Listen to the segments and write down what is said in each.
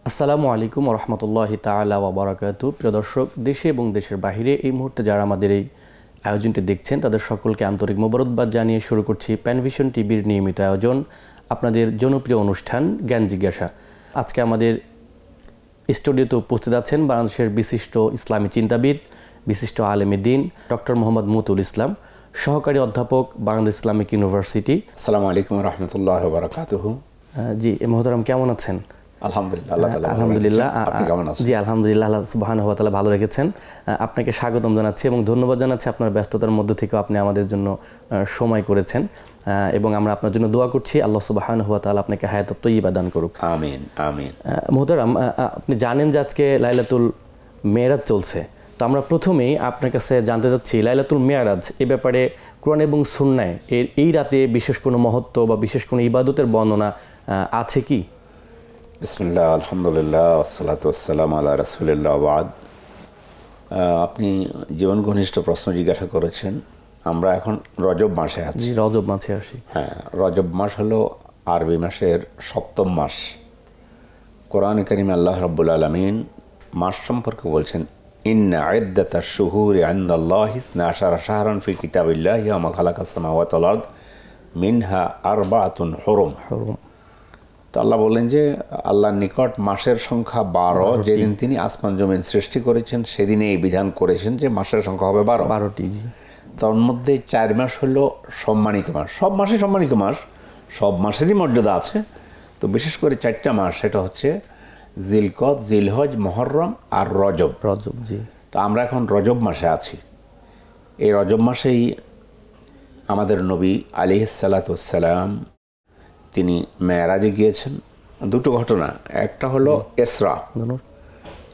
আসসালামু আলাইকুম রহমতুল্লাহি তাআলা ওয়া বারাকাতুহু। প্রিয় দর্শক, দেশে এবং দেশের বাইরে এই মুহূর্তে যারা আমাদের এই আয়োজনটি দেখছেন তাদের সকলকে আন্তরিক মোবারকবাদ জানিয়ে শুরু করছি প্যানভিশন টিভির নিয়মিত আয়োজন, আপনাদের জনপ্রিয় অনুষ্ঠান জ্ঞান জিজ্ঞাসা। আজকে আমাদের স্টুডিওতে উপস্থিত আছেন বাংলাদেশের বিশিষ্ট ইসলামী চিন্তাবিদ, বিশিষ্ট আলেমে দ্বীন ডক্টর মোহাম্মদ মুতুল ইসলাম, সহকারী অধ্যাপক বাংলাদেশ ইসলামিক ইউনিভার্সিটি। আসসালামু আলাইকুম রহমতুল্লাহ বারাকাতুহু। জি মোহতারাম, কেমন আছেন? আলহামদুলিল্লাহ। জি আলহামদুলিল্লাহ, আল্লাহ সুবহানাহু ওয়া তাআলা ভালো রেখেছেন। আপনাকে স্বাগতম জানাচ্ছি এবং ধন্যবাদ জানাচ্ছি আপনার ব্যস্ততার মধ্যে থেকেও আপনি আমাদের জন্য সময় করেছেন এবং আমরা আপনার জন্য দোয়া করছি আল্লাহ সুবহানাহু ওয়া তাআলা আপনাকে হায়াতুত তাইয়্যিবা দান করুক। আমিন আমিন। মুহতারাম, আপনি জানেন যে আজকে লাইলাতুল মেরাজ চলছে, তো আমরা প্রথমেই আপনার কাছে জানতে চাচ্ছি লাইলাতুল মেরাজ এই ব্যাপারে কোরআন এবং সুন্নায় এই রাতে বিশেষ কোনো মহত্ব বা বিশেষ কোনো ইবাদতের বর্ণনা আছে কি? বিসমিল্লাহ, আলহামদুলিল্লাহ, ওয়াসসালাতু ওয়াসসালামু আলা রাসূলিল্লাহ বাদ। আপনি জীবন ঘনিষ্ঠ প্রশ্ন জিজ্ঞাসা করেছেন। আমরা এখন রজব মাসে আছি। রজব মাসে আসি। হ্যাঁ, রজব মাস হলো আরবি মাসের সপ্তম মাস। কোরআন কারীমে আল্লাহ রাব্বুল আলামিন মাস সম্পর্কে বলছেন, ইন্না ইদ্দাতাশ শুহুরি ইনদাল্লাহি 12 শাহরান ফি কিতাবিল্লাহি ওয়া মা খালাকাস সামাওয়াতি ওয়াল আরদ মিনহা আরবাআতুন হুরুম। তো আল্লাহ বললেন যে আল্লাহর নিকট মাসের সংখ্যা 12। যেদিন তিনি আসমান জমিন সৃষ্টি করেছেন সেদিনে এই বিধান করেছেন যে মাসের সংখ্যা হবে 12টি। তার মধ্যে 4 মাস হলো সম্মানিত মাস। সব মাসই সম্মানিত মাস, সব মাসেরই মর্যাদা আছে। তো বিশেষ করে 4টা মাস, সেটা হচ্ছে জিলকদ, জিলহজ, মুহররম আর রজব। জি। তো আমরা এখন রজব মাসে আছি। এই রজব মাসেই আমাদের নবী আলাইহিস সালাতু ওয়াস সালাম তিনি মেরাজে গিয়েছেন। দুটো ঘটনা, একটা হলো ইসরা।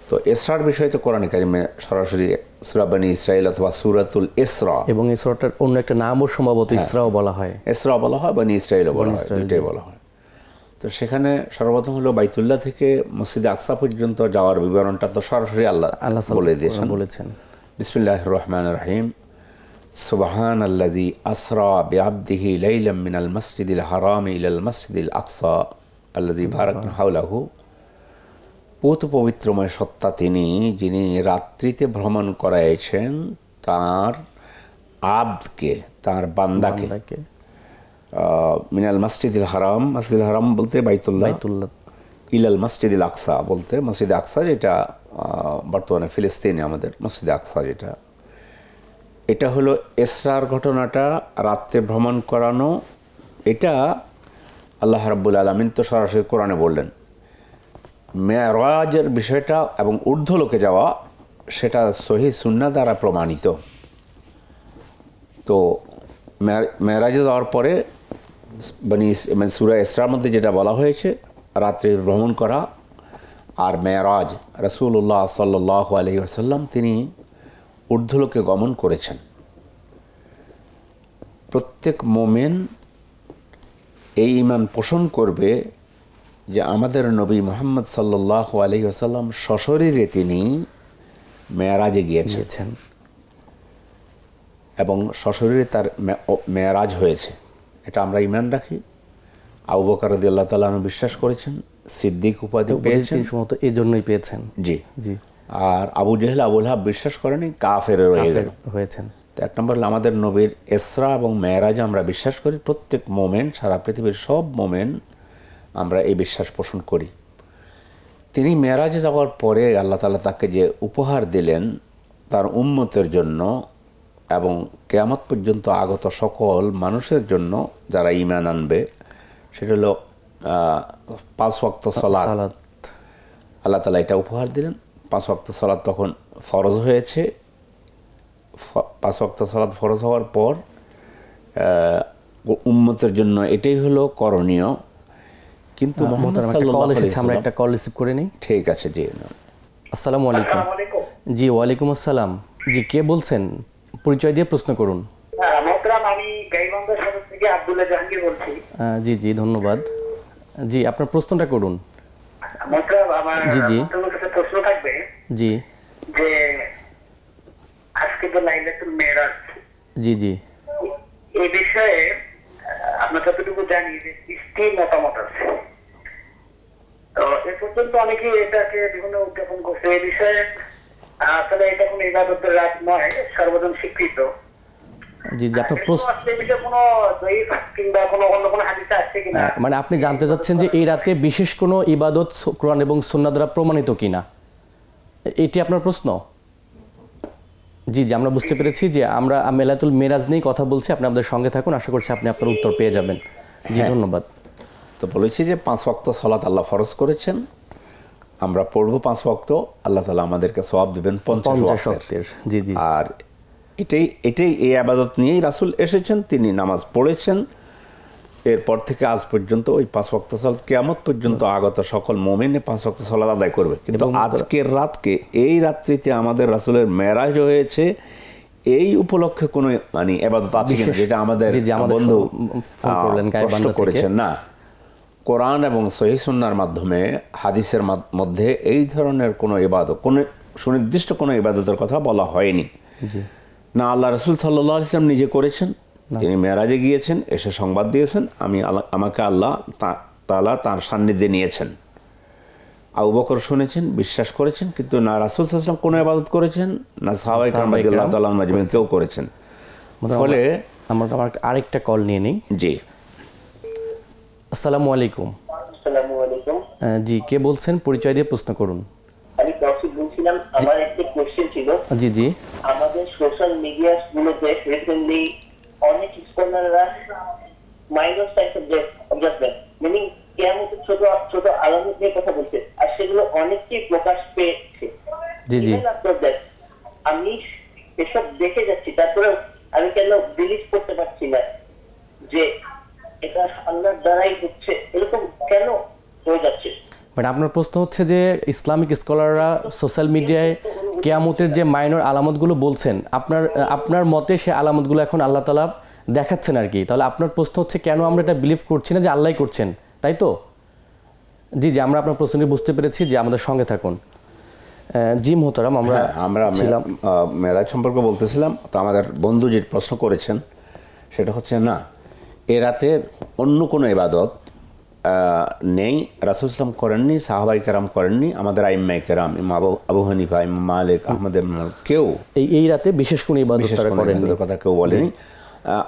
তো ইসরার বিষয়ে তো কোরআন কারিমে সরাসরি সূরা বনী ইসরাঈল অথবা সূরাতুল ইসরা, এবং ইসরাটার অন্য একটা নামও সম্ভবত ইসরাও বলা হয়, ইসরা বলা হয়, বনী ইসরাঈলও বলা হয়, দুটোই বলা হয়। তো সেখানে সর্বপ্রথম হলো বাইতুল্লাহ থেকে মসজিদে আকসা পর্যন্ত যাওয়ার বিবরণটা তো সরাসরি আল্লাহ বলে বলেছেন। বিসমিল্লাহির রহমানির রহিম। সুবহানাল্লাযী আসরা বিআবদিহি লাইলাম মিনাল মাসজিদিল হারামি ইলাল মাসজিদিল আকসা আল্লাযী বারাকনা হাওলাহু। পূত পবিত্রময় সত্তা তিনি, যিনি রাত্রিতে ভ্রমণ করাইছেন তার আবদকে, তার বান্দাকে, মিনাল মসজিদুল হারাম, মসজিদুল হারাম বলতে বাইতুল্লাহ, ইলাল মসজিদুল আকসা বলতে মসজিদে আকসা, যেটা বর্তমানে ফিলিস্তিনে আমাদের মসজিদে আকসা, এটা হলো ইসরার ঘটনাটা, রাত্রে ভ্রমণ করানো। এটা আল্লাহ রাব্বুল আলামিন তো সরাসরি কোরআনে বললেন। মেরাজের বিষয়টা এবং ঊর্ধ্বলোকে যাওয়া, সেটা সহিহ সুন্নাহ দ্বারা প্রমাণিত। তো মেরাজে যাওয়ার পরে সূরা ইসরার মধ্যে যেটা বলা হয়েছে রাত্রে ভ্রমণ করা আর মেরাজ, রাসূলুল্লাহ সাল্লাল্লাহু আলাইহি ওয়াসাল্লাম তিনি ঊর্ধ্বলোকে গমন করেছেন। প্রত্যেক মোমেন এই ঈমান পোষণ করবে যে আমাদের নবী মুহাম্মদ সাল্লাল্লাহু আলাইহি ওয়াসাল্লাম সশরীরে তিনি মেরাজে গিয়েছেন এবং সশরীরে তার মেরাজ হয়েছে। এটা আমরা ঈমান রাখি। আবু বকর রাদিয়াল্লাহু তাআলা আনহু বিশ্বাস করেছেন, সিদ্দিক উপাধি পেয়েছেন, এই জন্যই পেয়েছেন। জি জি। আর আবু জেহেল, আবু লাহাব বিশ্বাস করেনি, কাফের হয়েছেন। তো এক নম্বর হলো আমাদের নবীর ইসরা এবং মেরাজ আমরা বিশ্বাস করি। প্রত্যেক মোমেন, সারা পৃথিবীর সব মোমেন আমরা এই বিশ্বাস পোষণ করি। তিনি মেরাজে যাওয়ার পরে আল্লাহ তাআলা তাকে যে উপহার দিলেন তার উম্মতের জন্য এবং কিয়ামত পর্যন্ত আগত সকল মানুষের জন্য যারা ঈমান আনবে, সেটা হলো 5 ওয়াক্ত সালাত। আল্লাহ তাআলা এটা উপহার দিলেন। 5 ওয়াক্ত সালাত তখন ফরজ হয়েছে। 5 ওয়াক্ত সালাত ফরজ হওয়ার পর উম্মতের জন্য এটাই হলো করণীয়। কিন্তু মুহাম্মদ সাল্লাল্লাহু আলাইহি ওয়াসাল্লাম, আমরা একটা কল রিসিভ করে নিই। ঠিক আছে, জি। আসসালামু আলাইকুম। জি ওয়ালাইকুম আসসালাম। জি, কে বলছেন? পরিচয় দিয়ে প্রশ্ন করুন। আমি গাইবান্ধা শহর থেকে আব্দুল্লাহ জাহাঙ্গীর বলছি। জি জি, ধন্যবাদ। জি, আপনার প্রশ্নটা করুন। জি জি, প্রশ্ন থাকবে জি, যে আজকে তো লাইলাতুল মেরাজ, জি জি, এই বিষয়ে আমরা যতটুকু জানি যে 30টি মতামত আছে। তো এ পর্যন্ত অনেকে এটাকে বিভিন্ন উদযাপন করছে। এই বিষয়ে আসলে এটা কোনো ইবাদতের রাত নয়, সর্বজন স্বীকৃত। জি জি, আপনার প্রশ্ন এই বিষয়ে কোনো দঈফ কিংবা কোনো অন্য কোনো হাদিসে আছে কিনা? মানে আপনি জানতে চাচ্ছেন যে এই রাতে বিশেষ কোনো ইবাদত কোরআন এবং সুন্নাহ দ্বারা প্রমাণিত কিনা, এটি আপনার প্রশ্ন? জি জি, আমরা বুঝতে পেরেছি যে আমরা লাইলাতুল মেরাজ নিয়ে কথা বলছি। আপনি আমাদের সঙ্গে থাকুন, আশা করছি আপনি আপনার উত্তর পেয়ে যাবেন। জি ধন্যবাদ। তো বলেছি যে 5 ওয়াক্ত সালাত আল্লাহ ফরজ করেছেন, আমরা পড়বো 5 ওয়াক্ত, আল্লাহ তাআলা আমাদেরকে সওয়াব দিবেন 50 ওয়াক্তের। জি জি, আর এটাই এই আবাদত নিয়েই রাসূল এসেছেন, তিনি নামাজ পড়েছেন। এরপর থেকে আজ পর্যন্ত ওই 5 ওয়াক্ত সালাত কিয়ামত পর্যন্ত আগত সকল মুমিন 5 ওয়াক্ত সালাত আদায় করবে। কিন্তু আজকের রাতকে, এই রাত্রিতে আমাদের রাসূলের মেরাজ হয়েছে, এই উপলক্ষে কোনো মানে ইবাদত আছে কিনা, যেটা আমাদের বন্ধু প্রশ্ন করেছেন। না, কোরআন এবং সহিহ সুন্নাহর মাধ্যমে, হাদিসের মধ্যে এই ধরনের কোনো ইবাদত, কোনো সুনির্দিষ্ট কোনো ইবাদতের কথা বলা হয়নি। না আল্লাহ রাসূল সাল্লাল্লাহু আলাইহি ওয়াসাল্লাম নিজে করেছেন, তিনি মেরাজে গিয়েছেন, এসে সংবাদ দিয়েছেন আমাকে আল্লাহ তাআলা তার সান্নিধ্যে নিয়েছেন। আবু বকর শুনেছেন, বিশ্বাস করেছেন, কিন্তু না রাসূল সাল্লাল্লাহু আলাইহি ওয়াসাল্লাম কোনো ইবাদত করেছেন, না সাহাবায়ে কেরাম রাদিয়াল্লাহু তাআলা আনহুম কেউ করেছেন। ফলে আমরা আরেকটা কল নিয়ে নিই। জি, আসসালামু আলাইকুম। আসসালামু আলাইকুম। জি, কে বলছেন? পরিচয় দিয়ে প্রশ্ন করুন। আমি তৌফিক বলছিলাম। আমার একটা কোশ্চেন ছিল। জি জি, আমাদের সোশ্যাল মিডিয়া গুলোতে রিসেন্টলি অনেক স্কলাররা মাইনর সাইন্স অবজার্ভমেন্ট মিনিং কিয়ামতের ছোট ছোট আলামত নিয়ে কথা বলছে, আর সেগুলো অনেককেই প্রকাশ পেয়েছে। জি জি, আমি এসব দেখে যাচ্ছি, তারপরে আমি কেন বিলিভ করতে পারছি না যে এটা আল্লাহর দ্বারাই হচ্ছে, এরকম কেন হয়ে যাচ্ছে? মানে আপনার প্রশ্ন হচ্ছে যে ইসলামিক স্কলাররা সোশ্যাল মিডিয়ায় কিয়ামতের যে মাইনর আলামতগুলো বলছেন, আপনার মতে সে আলামতগুলো এখন আল্লাহ তাআলা দেখাচ্ছেন আর কি। তাহলে আপনার প্রশ্ন হচ্ছে কেন আমরা এটা বিলিভ করছি না যে আল্লাহই করছেন, তাই তো? জি জি, আমরা আপনার প্রশ্নটি বুঝতে পেরেছি, যে আমাদের সঙ্গে থাকুন। জি মোহতারাম, আমরা মেরাজ সম্পর্কে বলতেছিলাম। তো আমাদের বন্ধু যে প্রশ্ন করেছেন সেটা হচ্ছে, না, এ রাতের অন্য কোনো ইবাদত নেই, রাসূল সাল্লাল্লাহু আলাইহি ওয়াসাল্লাম করেননি, সাহাবায়ে কেরাম করেননি, আমাদের আইম্মায়ে কেরাম, ইমাম আবু হানিফা, ইমাম মালিক, আহমদ কেউ এই রাতে বিশেষ কোনো ইবাদত তারা করেননি, কথা কেউ বলেনি।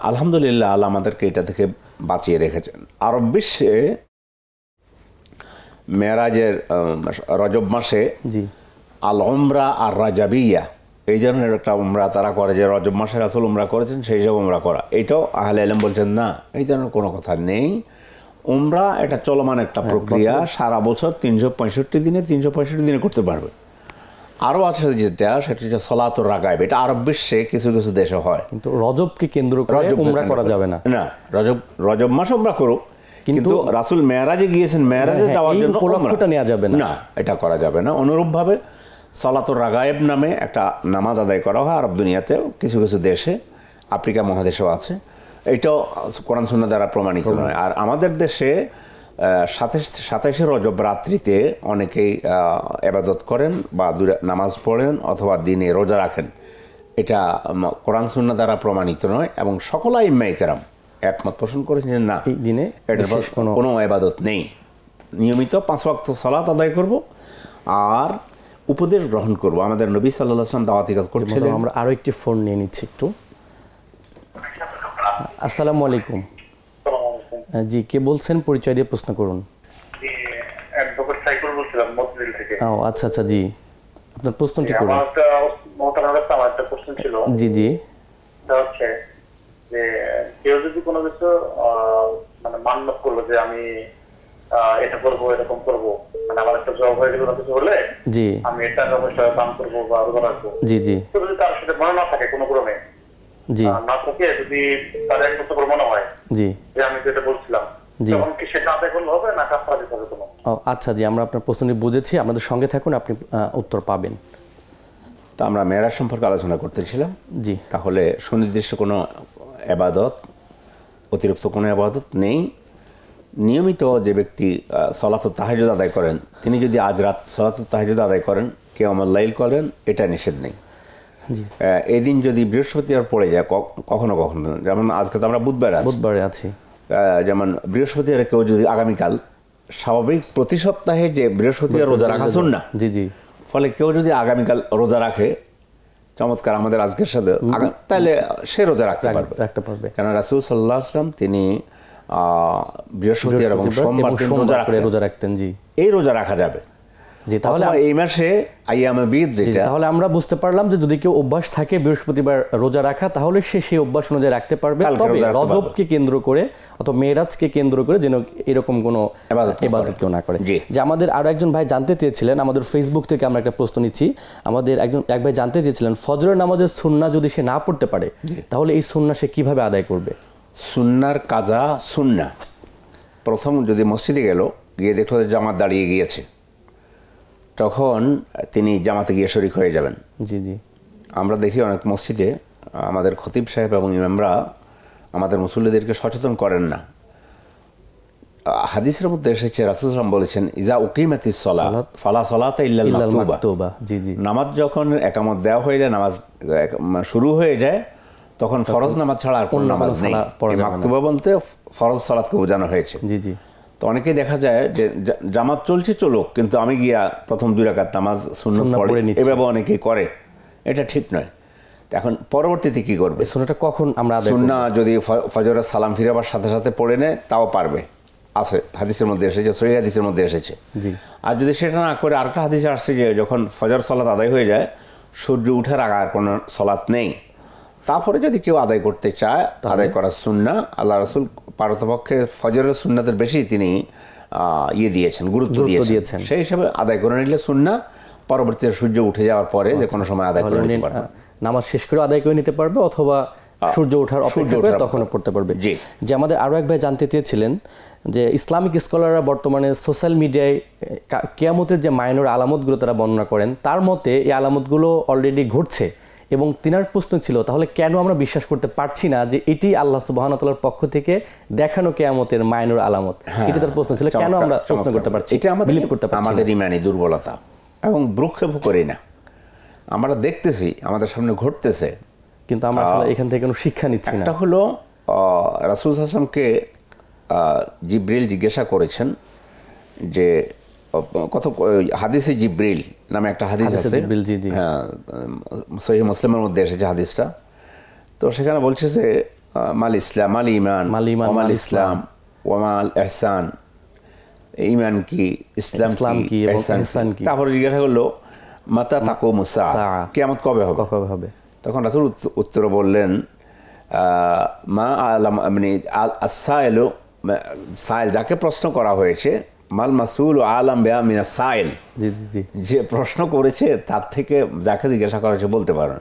আলহামদুলিল্লাহ, আল্লাহ আমাদেরকে এটা থেকে বাঁচিয়ে রেখেছেন। আরব বিশ্বে মেরাজের রজব মাসে আল উমরা আর রাজাবিয়া, এই ধরনের একটা উমরা তারা করে, যে রজব মাসে রাসূল উমরা করেছেন সেই সব উমরা করা। এটাও আহলে ইলম বলছেন না, এই ধরনের কোনো কথা নেই। উমরা এটা চলমান একটা প্রক্রিয়া, সারা বছর 365 দিনে 365 দিনে করতে পারবে। আরও আছে যেটা, সেটা হচ্ছে সলাতুর রাগাইব, এটা আরব বিশ্বে কিছু কিছু দেশে হয়, কিন্তু রজবকে কেন্দ্র করে উমরা করা যাবে না। না, রজব মাসে উমরা করুক, কিন্তু রাসূল মেরাজে গিয়েছেন, মেরাজে যাওয়ার জন্য উপলক্ষটা নেওয়া যাবে না, এটা করা যাবে না। অনুরূপভাবে সলাতুর রাগায়েব নামে একটা নামাজ আদায় করা হয় আরব দুনিয়াতেও, কিছু কিছু দেশে, আফ্রিকা মহাদেশেও আছে। এটাও কোরআন সুন্নাহ দ্বারা প্রমাণিত নয়। আর আমাদের দেশে 27শে রজব রাত্রিতে অনেকেই ইবাদত করেন বা নামাজ পড়েন অথবা দিনে রোজা রাখেন, এটা কোরআন সুন্নাহ দ্বারা প্রমাণিত নয়। এবং সকল আইম্মায়ে কেরাম একমত পোষণ করেছেন যে না, এই দিনে এটার কোনো ইবাদত নেই, নিয়মিত 5 ওয়াক্ত সালাত আদায় করব আর উপদেশ গ্রহণ করব। আমাদের নবী সাল্লাল্লাহু আলাইহি ওয়াসাল্লাম দাওয়াতি কাজ করছিলেন। আমরা আরো একটি ফোন নিয়ে নিচ্ছি একটু। আসসালামু আলাইকুম। জি, কে বলছেন? পরিচয় দিয়ে প্রশ্ন করুন। অ্যাডভোকেট সাইকুল বলছিলাম মতিঝিল থেকে। ও আচ্ছা আচ্ছা, জি, আপনার প্রশ্নটি করুন। আমার একটা প্রশ্ন ছিল। জি জি, এটা হচ্ছে যে কেউ যদি কোনো কিছু মানে মান্যত করলো যে আমি এটা করবো, এরকম করবো, মানে আমার একটা জব হয়ে কোনো কিছু হলে জি আমি টাকা পয়সা দান করবো বা রোজা রাখবো, জি জি, তো যদি তার সাথে মনে না থাকে কোনো ক্রমে, জি না থাকে, যদি তার এক বছর মনে হয় জি যে আমি যেটা বলছিলাম, তখন কি সেটা আদায় করলে হবে না কাফারা দিতে হবে কোনো? আচ্ছা, জি, আমরা আপনার প্রশ্নটি বুঝেছি, আমাদের সঙ্গে থাকুন, আপনি উত্তর পাবেন। তো আমরা মেরাজ সম্পর্কে আলোচনা করতেছিলাম। জি, তাহলে সুনির্দিষ্ট কোনো ইবাদত, অতিরিক্ত কোনো ইবাদত নেই। নিয়মিত যে ব্যক্তি সলাতুত তাহাজ্জুদ আদায় করেন, তিনি যদি আজ রাত সলাতুত তাহাজ্জুদ আদায় করেন, কিয়ামুল লাইল করেন, এটা নিষেধ নেই। এই দিন যদি বৃহস্পতিবার পড়ে যায় কখনো কখনো, যেমন আজকে তো আমরা বুধবারে আছি, আছি, যেমন বৃহস্পতিবার কেউ যদি আগামীকাল স্বাভাবিক প্রতি সপ্তাহে যে বৃহস্পতিবার রোজা রাখা সুন্নাহ। জি জি। ফলে কেউ যদি আগামীকাল রোজা রাখে, চমৎকার আমাদের আজকের সাথে, তাহলে সে রোজা রাখতে পারবে। কারণ রাসূল সাল্লাল্লাহু আলাইহি ওয়াসাল্লাম তিনি বৃহস্পতিবার এবং সোমবার রোজা রাখতেন। জি, এই রোজা রাখা যাবে। জি, তাহলে এই মাসে আইয়ামে বীদ যেটা, তাহলে আমরা বুঝতে পারলাম যে যদি কেউ অভ্যাস থাকে বৃহস্পতিবার রোজা রাখা, তাহলে সে সেই অভ্যাস অনুযায়ী রাখতে পারবে। তবে রজবকে কেন্দ্র করে অথবা মেরাজকে কেন্দ্র করে যেন এরকম কোনো ইবাদত কেউ না করে। যে আমাদের আরো একজন ভাই জানতে চেয়েছিলেন, আমাদের ফেসবুক থেকে আমরা একটা প্রশ্ন নিচ্ছি, আমাদের এক ভাই জানতে চেয়েছিলেন ফজরের নামাজের সুন্নাহ যদি সে না পড়তে পারে তাহলে এই সুন্নাহ সে কিভাবে আদায় করবে? সুন্নার কাজা সুন্নাহ, প্রথম যদি মসজিদে গিয়ে দেখলো যে জামাত দাঁড়িয়ে গিয়েছে, তখন তিনি জামাতে গিয়ে শরিক হয়ে যাবেন। জি জি। আমরা দেখি অনেক মসজিদে আমাদের খতিব সাহেব এবং ইমামরা আমাদের মুসল্লিদেরকে সচেতন করেন না। হাদিসের মধ্যে এসেছে, রাসূল সাল্লাল্লাহু আলাইহি ওয়াসাল্লাম বলেছেন, ইজা উকিমাতিস সালাত ফালা সালাতা ইল্লাল মাকতুবা। জি জি। নামাজ যখন একামত দেওয়া হয়ে যায়, নামাজ শুরু হয়ে যায়, তখন ফরজ নামাজ ছাড়া আর কোনো নামাজ নেই। মাকতুবা বলতে ফরজ সালাতকে বোঝানো হয়েছে। জি জি। তো অনেকেই দেখা যায় যে জামাত চলছে চলুক, কিন্তু আমি গিয়া প্রথম 2 রাকাত নামাজ সুন্নাত পড়ে, এভাবে অনেকেই করে, এটা ঠিক নয়। এখন পরবর্তীতে কি করবে? সুন্নাহটা কখন আমরা আদায় করব? সুন্নাহ যদি ফজরের সালাম ফিরাবার সাথে সাথে পড়ে নেয় তাও পারবে, আছে হাদিসের মধ্যে এসেছে, সহিহ হাদিসের মধ্যে এসেছে। জি। আর যদি সেটা না করে আরেকটা হাদিসে আসছে যে যখন ফজর সালাত আদায় হয়ে যায়, সূর্য উঠার আগে আর কোনো সালাত নেই, তারপরে যদি কেউ আদায় করতে চায়, আদায় করা সুন্নাহ। আল্লাহ রাসূল পারতপক্ষে ফজরের সুন্নাতের বেশি তিনি দিয়েছেন, গুরুত্ব দিয়েছেন। সেই হিসাবে আদায় করে নিলে সুন্নাহ, পরবর্তীতে সূর্য উঠে যাওয়ার পরে যে কোনো সময় আদায় করে নিতে পারবে, নামাজ শেষ করে আদায় করে নিতে পারবে, অথবা সূর্য ওঠার অপেক্ষা করে তখনও পড়তে পারবে। যে আমাদের আরো এক ভাই জানতে চেয়েছিলেন যে ইসলামিক স্কলাররা বর্তমানে সোশ্যাল মিডিয়ায় কিয়ামতের যে মাইনর আলামতগুলো তারা বর্ণনা করেন, তার মতে এই আলামতগুলো অলরেডি ঘটছে, এবং তিনার প্রশ্ন ছিল তাহলে কেন আমরা বিশ্বাস করতে পারছি না যে এটি আল্লাহ সুবহানাহু ওয়া তাআলার পক্ষ থেকে দেখানো কিয়ামতের মাইনর আলামত? এটা তার প্রশ্ন ছিল, কেন আমরা প্রশ্ন করতে পারছি, এটা বিলিভ করতে পারছি? আমাদের ঈমানি দুর্বলতা এবং ভ্রুক্ষেপ করি না। আমরা দেখতেছি আমাদের সামনে ঘটতেছে, কিন্তু আমরা আসলে এখান থেকে কোনো শিক্ষা নিচ্ছি না। একটা হলো রাসূল সাল্লাল্লাহু আলাইহি ওয়াসাল্লামকে জিবরিল জিজ্ঞাসা করেছেন যে কত হাদিসে জিবরিল নামে একটা হাদিস আছে, হ্যাঁ, সহিহ মুসলিমের মধ্যে এসেছে হাদিসটা। তো সেখানে বলছে যে মাল ইসলাম, মাল ঈমান, মাল ইসলাম, ওয়ামাল ইহসান, ঈমান কি, ইসলাম কি, ইহসান কি। তারপরে জিজ্ঞাসা করলো মাতা তাকুমুস সাআ, কিয়ামত কবে হবে? তখন রাসূল উত্তর বললেন, মা আলাম, মানে আস-সাইলু, সাইল যাকে প্রশ্ন করা হয়েছে, মাল মাসউল আলাম বিহা মিনাস সাইল, জি জি জি, যে প্রশ্ন করেছে তার থেকে যাকে জিজ্ঞাসা করা হয়েছে বলতে পারেন।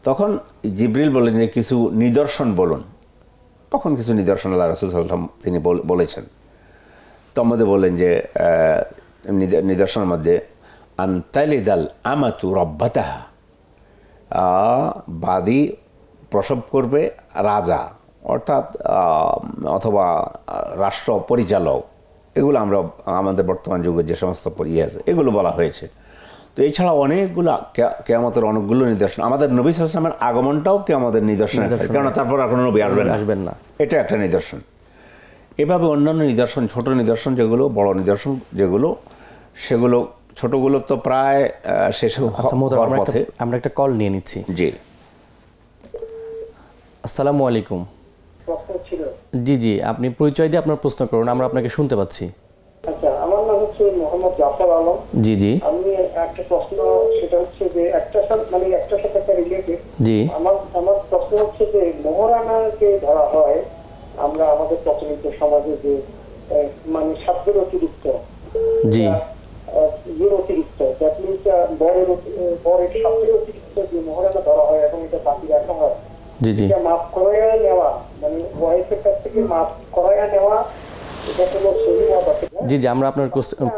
তখন জিবরিল বললেন যে কিছু নিদর্শন বলুন। তখন কিছু নিদর্শন আল্লাহ রাসূল সাল্লাল্লাহু আলাইহি ওয়াসাল্লাম তিনি বলেছেন। তার মধ্যে বললেন যে নিদর্শনের মধ্যে আনতালিদাল আমাতু রাব্বাতাহা, বাদী প্রসব করবে রাজা, অর্থাৎ অথবা রাষ্ট্র পরিচালক। এগুলো আমরা আমাদের বর্তমান যুগে যে সমস্ত ইয়ে আছে এগুলো বলা হয়েছে। তো এছাড়া অনেকগুলো কিয়ামতের অনেকগুলো নিদর্শন, আমাদের নবী সাল্লাল্লাহু আলাইহি ওয়াসাল্লামের আগমনটাও কিয়ামতের নিদর্শন, কারণ তারপর আর কোনো নবী আসবেন না, এটা একটা নিদর্শন। এভাবে অন্যান্য নিদর্শন, ছোট নিদর্শন যেগুলো, বড় নিদর্শন যেগুলো, সেগুলো ছোটগুলো তো প্রায় শেষ হওয়ার পথে। আমরা একটা কল নিয়ে নিচ্ছি। জি, আসসালামু আলাইকুম। জি জি, আপনি পরিচয় দিয়ে আপনার প্রশ্ন করুন, আমরা আপনাকে শুনতে পাচ্ছি। আচ্ছা, আমার নাম হচ্ছে মোহাম্মদ জাফর আলম। জি জি। আমি একটা প্রশ্ন, সেটা হচ্ছে যে একটার সাথে একটা রিলেটেড। জি। আমার প্রশ্ন হচ্ছে যে মোহরানাকে ধরা হয় আমরা আমাদের প্রচলিত সমাজে যে মানে শব্দের অতিরিক্ত, জি, অতিরিক্ত, দ্যাট মিনস বরের শব্দের অতিরিক্ত যে মোহরানা ধরা হয় এবং এটা বাকি রাখা হয়, জি জি, এটা মাফ করাইয়া নেওয়া, মানে ওয়াইফের কাছ থেকে মাফ করাইয়া নেওয়া, এটা কোনো সহিমত আছে? জি জি, আমরা আপনার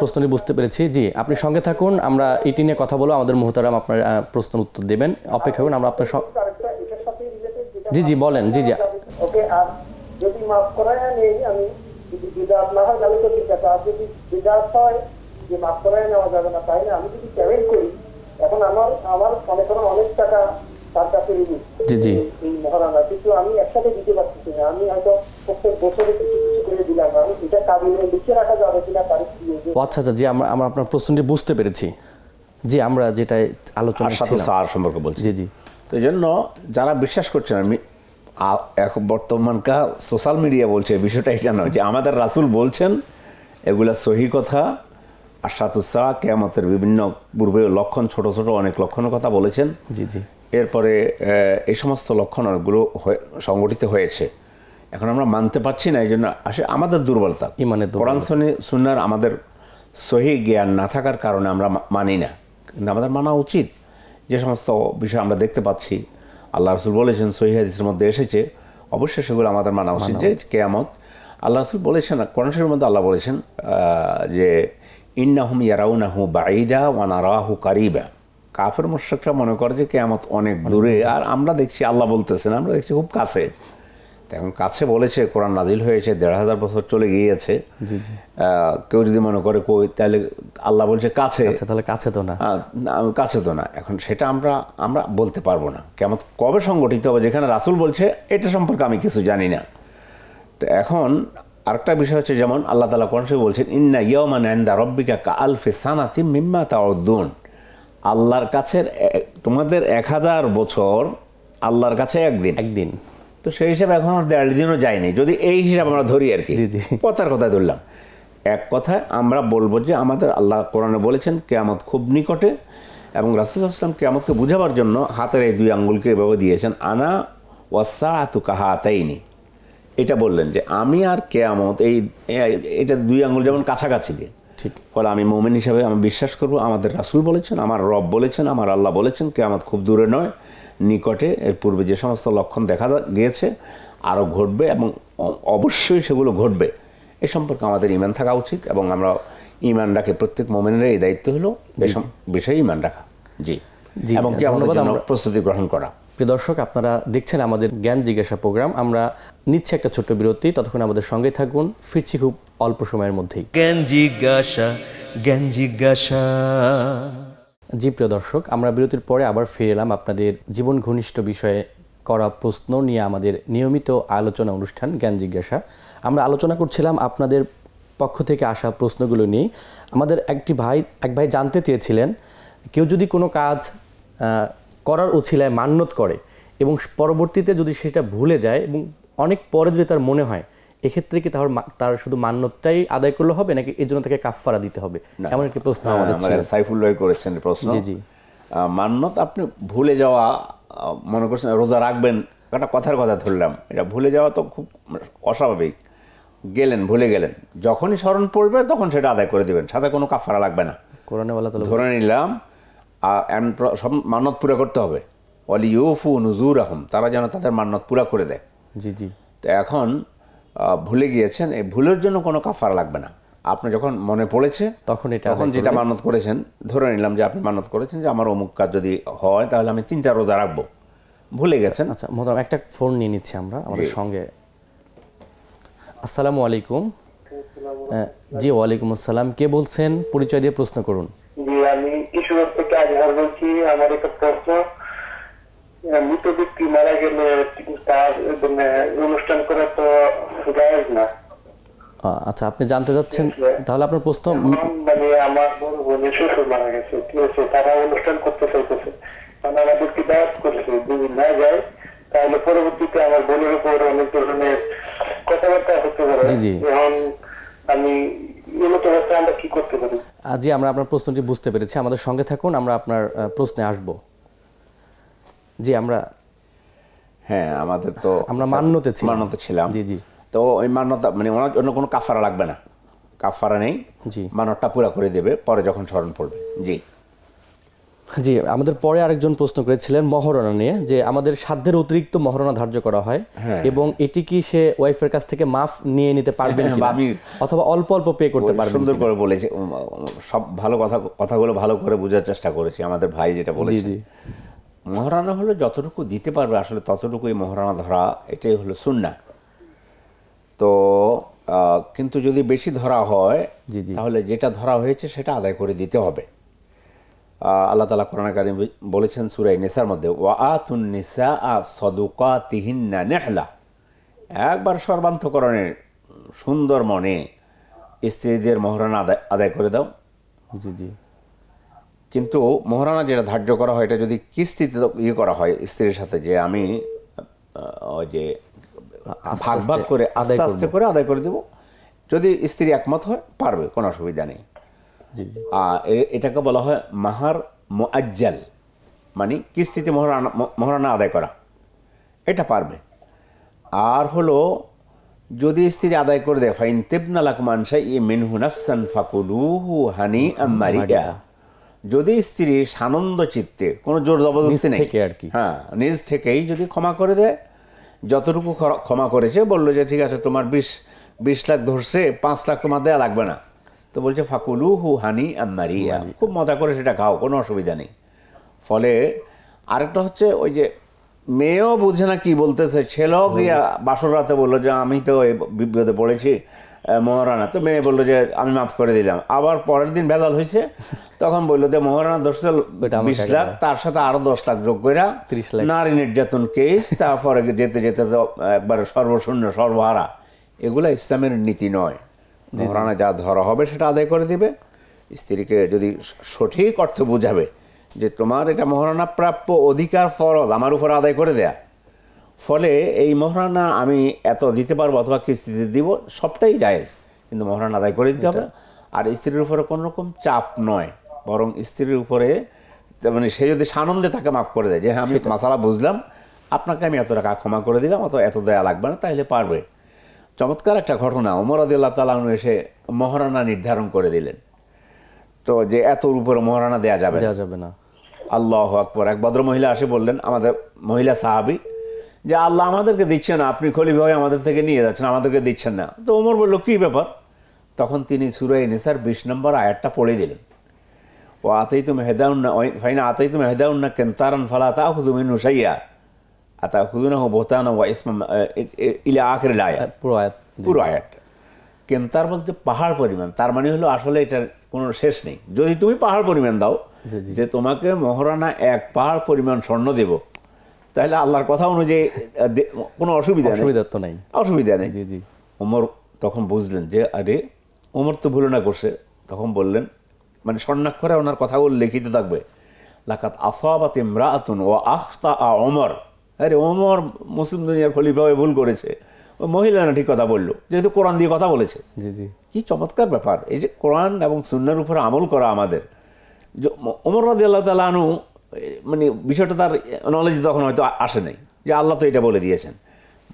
প্রশ্নটি বুঝতে পেরেছি। জি, আপনি সঙ্গে থাকুন, আমরা এটি নিয়ে কথা বলবো, আমাদের মুহতারাম আপনার প্রশ্ন উত্তর দেবেন, অপেক্ষা করুন। আমরা আপনার জি জি বলেন। জি জি, ওকে। আর যদি মাফ করাইয়া নেই, আমি যদি বিদাত না হয় তাহলে তো ঠিক আছে, আর যদি বিদাত হয় যে মাফ করাইয়া নেওয়া যাবে না, তাই না? আমি যদি পেমেন্ট করি, এখন আমার মনে করেন অনেক টাকা তার কাছে জি জি এই মহারানা, কিন্তু আমি একসাথে দিতে পারতেছি না। আমি হয়তো প্রত্যেক বছরে কিছু কিছু করে দিলাম, আমি এটা কাবিনে লিখে রাখা যাবে কিনা তার কি? ও আচ্ছা আচ্ছা, জি আমরা আমরা আপনার প্রশ্নটি বুঝতে পেরেছি। জি আমরা যেটাই আলোচনা ছিলাম সার সম্পর্কে বলছি। জি জি তো এই জন্য যারা বিশ্বাস করছেন, আমি এখন বর্তমানকার সোশ্যাল মিডিয়া বলছে বিষয়টা এটা নয় যে আমাদের রাসূল বলছেন এগুলা সহি কথা। আশরাতুস-সাআ, কিয়ামতের বিভিন্ন পূর্বে লক্ষণ, ছোট ছোট অনেক লক্ষণের কথা বলেছেন। জি জি এরপরে এই সমস্ত লক্ষণগুলো সংগঠিত হয়েছে, এখন আমরা মানতে পারছি না। এই জন্য আসে আমাদের দুর্বলতা, ইমানের দুর্বলতা। কোরআন সুন্নাহর আমাদের সহি জ্ঞান না থাকার কারণে আমরা মানি না। কিন্তু আমাদের মানা উচিত। যে সমস্ত বিষয় আমরা দেখতে পাচ্ছি আল্লাহ রাসূল বলেছেন, সহিহ হাদিসের মধ্যে এসেছে, অবশ্যই সেগুলো আমাদের মানা উচিত। যে কিয়ামত, আল্লাহ রাসূল বলেছেন, কোরআন শরীফের মধ্যে আল্লাহ বলেছেন যে ইন্নাহুম ইয়ারাউনাহু বাঈদা ওয়া নারাহু কারিবা। কাফের মুশরিকরা মনে করে যে কিয়ামত অনেক দূরে, আর আমরা দেখছি, আল্লাহ বলতেছেন, আমরা দেখছি খুব কাছে। এখন কাছে বলেছে, কোরআন নাজিল হয়েছে ১৫০০ বছর চলে গিয়েছে। জি জি কেউ যদি মনে করে কই, তাহলে আল্লাহ বলছে কাছে, আচ্ছা তাহলে কাছে তো না। কাছে তো না। এখন সেটা আমরা বলতে পারবো না কেমন কবে সংগঠিত হবে। যেখানে রাসূল বলছে এটা সম্পর্কে আমি কিছু জানি না। তো এখন আরেকটা বিষয় হচ্ছে, যেমন আল্লাহ তাআলা কোরআন শরীফে বলছেন, ইন্না ইয়াওমান ইনদা রাব্বিকা কাআলফি সানাতিম মিম্মা তাউদ্দুন। আল্লাহর কাছে তোমাদের ১০০০ বছর আল্লাহর কাছে একদিন। তো সেই হিসাবে এখন আর ১.৫ দিনও যায়নি, যদি এই হিসাবে আমরা ধরি আর কি। জি জি কথার কথায় ধরলাম। এক কথায় আমরা বলবো যে আমাদের আল্লাহ কোরআনে বলেছেন কিয়ামত খুব নিকটে, এবং রাসূল সাল্লাল্লাহু আলাইহি ওয়াসাল্লাম কিয়ামতকে বোঝাবার জন্য হাতের এই দুই আঙ্গুলকে এভাবে দিয়েছেন, আনা ওয়াসসাআতু কাহাতাইনি। এটা বললেন যে আমি আর কিয়ামত, এটা দুই আঙ্গুল যেমন কাছাকাছি দিয়ে। ঠিক। ফলে আমি মুমিন হিসাবে আমি বিশ্বাস করব, আমাদের রাসূল বলেছেন, আমার রব বলেছেন, আমার আল্লাহ বলেছেন কিয়ামত খুব দূরে নয়, নিকটে। এর পূর্বে যে সমস্ত লক্ষণ দেখা গিয়েছে আরও ঘটবে, এবং অবশ্যই সেগুলো ঘটবে। এ সম্পর্কে আমাদের ঈমান থাকা উচিত, এবং আমরা ঈমান রাখি। প্রত্যেক মুমিনের এই দায়িত্ব হলো এসব বিষয়ে ঈমান রাখা। জি জি, এবং কিয়ামতের ধন্যবাদ। জন্য প্রস্তুতি গ্রহণ করা। প্রিয় দর্শক, আপনারা দেখছেন আমাদের জ্ঞান জিজ্ঞাসা প্রোগ্রাম। আমরা নিচ্ছি একটা ছোট্ট বিরতি, ততক্ষণ আমাদের সঙ্গে থাকুন। ফিরছি খুব অল্প সময়ের মধ্যেই। জ্ঞান জিজ্ঞাসা, জ্ঞান জিজ্ঞাসা। জি প্রিয় দর্শক, আমরা বিরতির পরে আবার ফিরে এলাম আপনাদের জীবন ঘনিষ্ঠ বিষয়ে করা প্রশ্ন নিয়ে আমাদের নিয়মিত আলোচনা অনুষ্ঠান জ্ঞান জিজ্ঞাসা। আমরা আলোচনা করছিলাম আপনাদের পক্ষ থেকে আসা প্রশ্নগুলো নিয়ে। আমাদের এক ভাই জানতে চেয়েছিলেন, কেউ যদি কোনো কাজ করার উছিলায় মান্যত করে এবং পরবর্তীতে যদি সেটা ভুলে যায় এবং অনেক পরে যদি তার মনে হয়, এক্ষেত্রে কি তার শুধু মান্যতটাই আদায় করলে হবে, নাকি এর জন্য তাকে কাফফারা দিতে হবে? এমন একটি প্রশ্ন আমাদের ছিল। সাইফুল্লাহ করেছেন প্রশ্ন। জি জি মান্যত আপনি ভুলে যাওয়া, মনে করছেন রোজা রাখবেন, একটা কথার কথা ধরলাম, এটা ভুলে যাওয়া তো খুব অস্বাভাবিক। ভুলে গেলেন, যখনই স্মরণ পড়বে তখন সেটা আদায় করে দেবেন, সাথে কোনো কাফারা লাগবে না। কোরআনে বলা তাহলে ধরে নিলাম সব মান্যত পুরা করতে হবে। ওয়ালিউফু নুযুরাহুম, তারা যেন তাদের মান্যত পুরা করে দেয়। জি জি তো এখন ভুলে গিয়েছেন, এই ভুলের জন্য কোনো কাফারা লাগবে না। আপনি যখন মনে পড়েছে তখন যেটা মান্যত করেছেন, ধরে নিলাম যে আপনি মান্যত করেছেন যে আমার অমুক কাজ যদি হয় তাহলে আমি 3টা রোজা রাখবো, ভুলে গেছেন। আচ্ছা মোহতারাম, একটা ফোন নিয়ে নিচ্ছি আমরা আমাদের সঙ্গে। আসসালামু আলাইকুম। জি ওয়ালাইকুম আসসালাম। কে বলছেন? পরিচয় দিয়ে প্রশ্ন করুন। জি, আমি কিশোর থেকে আজহার বলছি। আমার একটা প্রশ্ন, মৃত ব্যক্তি মারা গেলে তার অনুষ্ঠান করা তো জায়েজ না। আচ্ছা, আপনি জানতে চাচ্ছেন, তাহলে আপনার প্রশ্ন। মানে আমার বড় বোনের শ্বশুর মারা গেছে, ঠিক আছে, তারা অনুষ্ঠান করতে চাইতেছে, মানে আমাদেরকে দাওয়াত করেছে, যদি না যায় তাহলে পরবর্তীতে আমার বোনের উপর অনেক ধরনের কথাবার্তা হতে পারে। এখন আমি আমরা কি করতে পারি? জি, আমরা আপনার প্রশ্নটি বুঝতে পেরেছি। আমাদের সঙ্গে থাকুন, আমরা আপনার প্রশ্নে আসব। জি আমাদের তো আমরা মান্যতে ছিলাম। জি জি তো ওই মান্যতা মানে ওনার জন্য কোনো কাফারা লাগবে না, কাফারা নেই। জি, মান্যতটা পুরা করে দেবে পরে যখন স্মরণ পড়বে। জি জি আমাদের পরে আরেকজন প্রশ্ন করেছিলেন মহরণা নিয়ে, যে আমাদের সাধ্যের অতিরিক্ত মহরণা ধার্য করা হয় এবং এটি কি সে ওয়াইফের কাছ থেকে মাফ নিয়ে নিতে পারবেন অথবা অল্প অল্প পে করতে পারবেন? সুন্দর করে বলেছে, সব ভালো কথাগুলো ভালো করে বোঝার চেষ্টা করেছি। আমাদের ভাই যেটা বলেছে, মহরানা হলো যতটুকু দিতে পারবে আসলে ততটুকুই মহরানা ধরা, এটাই হলো সুন্নাহ। তো কিন্তু যদি বেশি ধরা হয় তাহলে যেটা ধরা হয়েছে সেটা আদায় করে দিতে হবে। আল্লাহ তাআলা কোরআনে কারীম বলেছেন সূরা নিসার মধ্যে, ওয়া আতুন নিসাআ সাদুকাতিহিন্না নিহলা, একবার সর্বান্তকরণে সুন্দর মনে স্ত্রীদের মোহরানা আদায় করে দাও। জি জি। কিন্তু মোহরানা যেটা ধার্য করা হয়, এটা যদি কিস্তিতে করা হয় স্ত্রীর সাথে, যে আমি ওই যে ভাগ ভাগ করে আস্তে আস্তে করে আদায় করে দেব, যদি স্ত্রী একমত হয় পারবে, কোনো অসুবিধা নেই। জি জি। এটাকে বলা হয় মাহার মুআজ্জাল, মানে কিস্তিতে মোহরানা আদায় করা, এটা পারবে। আর হলো যদি স্ত্রী আদায় করে দেয়, ফাইন তিবনা লাকুম আন শাইইন মিনহু নাফসান ফাকুলুহু হানিআম মারিয়া, যদি স্ত্রী সানন্দ চিত্তে, কোনো জোর জবরদস্তি নেই আর কি, হ্যাঁ, নিজ থেকেই যদি ক্ষমা করে দেয়, যতটুকু ক্ষমা করেছে, বললো যে ঠিক আছে তোমার 20 লাখ ধরছে, 5 লাখ তোমার দেয়া লাগবে না, তো বলছে ফাকুলুহু হানিআম মারিয়া, খুব মজা করে সেটা খাও, কোনো অসুবিধা নেই। ফলে আরেকটা হচ্ছে ওই যে মেয়েও বুঝে না কি বলতেছে, ছেলেও গিয়া বাসর রাতে বললো যে আমি তো এই বিপদে পড়েছি মোহরানা, তো মেয়ে বললো যে আমি মাফ করে দিলাম। আবার পরের দিন ভেজাল হয়েছে, তখন বললো যে মোহরানা ধরছে 20 লাখ, তার সাথে আরো 10 লাখ যোগ করে 30 লাখ নারী নির্যাতন কেস, তারপরে যেতে যেতে তো একবারে সর্বশূন্য সর্বহারা। এগুলা ইসলামের নীতি নয়। মোহরানা যা ধরা হবে সেটা আদায় করে দিবে। স্ত্রীকে যদি সঠিক অর্থে বুঝাবে যে তোমার এটা মোহরানা প্রাপ্য, অধিকার, ফরজ আমার উপর আদায় করে দেয়া, ফলে এই মোহরানা আমি এত দিতে পারবো অথবা কিস্তিতে দিব, সবটাই জায়েজ, কিন্তু মোহরানা আদায় করে দিতে হবে। আর স্ত্রীর উপরে কোনো রকম চাপ নয়, বরং স্ত্রীর উপরে মানে সে যদি সানন্দে তাকে মাফ করে দেয় যে হ্যাঁ আমি মাসালা বুঝলাম, আপনাকে আমি এত টাকা ক্ষমা করে দিলাম, অত এত দেয়া লাগবে না, তাইলে পারবে। চমৎকার একটা ঘটনা, ওমর রাদিয়াল্লাহু তাআলা আনহু এসে মোহরানা নির্ধারণ করে দিলেন, তো যে এতর উপরে মোহরানা দেয়া যাবে না। আল্লাহু আকবার। এক ভদ্র মহিলা আসে বললেন, আমাদের মহিলা সাহাবী, যে আল্লাহ আমাদেরকে দিচ্ছেন না, আপনি খলিফা হয়ে আমাদের থেকে নিয়ে যাচ্ছেন, আমাদেরকে দিচ্ছেন না। তো ওমর বলল কী ব্যাপার? তখন তিনি সূরা নিসার 20 নম্বর আয়াতটা পড়ে দিলেন, ও আতাইতুম হেদাউন্না ফাইনা আতাইতুম হেদাউন্না কিনতারান ফালা তাখুযু মিনহু শাইআ আতাখুযুনাহু বুহতানা ওয়া ইসমান ইলা আখিরিল আয়াত। পুরো আয়াত। কিনতার বলতে পাহাড় পরিমাণ, তার মানে হলো আসলে এটার কোনো শেষ নেই। যদি তুমি পাহাড় পরিমাণ দাও, যে তোমাকে মোহরানা 1 পাহাড় পরিমাণ স্বর্ণ দেব, তাহলে আল্লাহর কথা অনুযায়ী কোনো অসুবিধা নেই। অসুবিধা নেই। জি জি। ওমর তখন বুঝলেন যে আরে ওমর তো ভুল না করছে, তখন বললেন, মানে স্বর্ণাক্ষরে ওনার কথাগুলো লিখিত থাকবে, লাকাত আসাবাত ইমরাআতুন ওয়া আখতা ওমর, আরে ওমর মুসলিম দুনিয়ার খলিফা হয়ে ভুল করেছে, ওই মহিলা না ঠিক কথা বললো, যেহেতু কোরআন দিয়ে কথা বলেছে। জি জি। কি চমৎকার ব্যাপার এই যে কোরআন এবং সুন্নাহর উপরে আমল করা আমাদের। ওমর রাদিয়াল্লাহু তাআলা আনহু মানে বিষয়টা তার নলেজ তখন হয়তো আসে নাই যে আল্লাহ তো এটা বলে দিয়েছেন।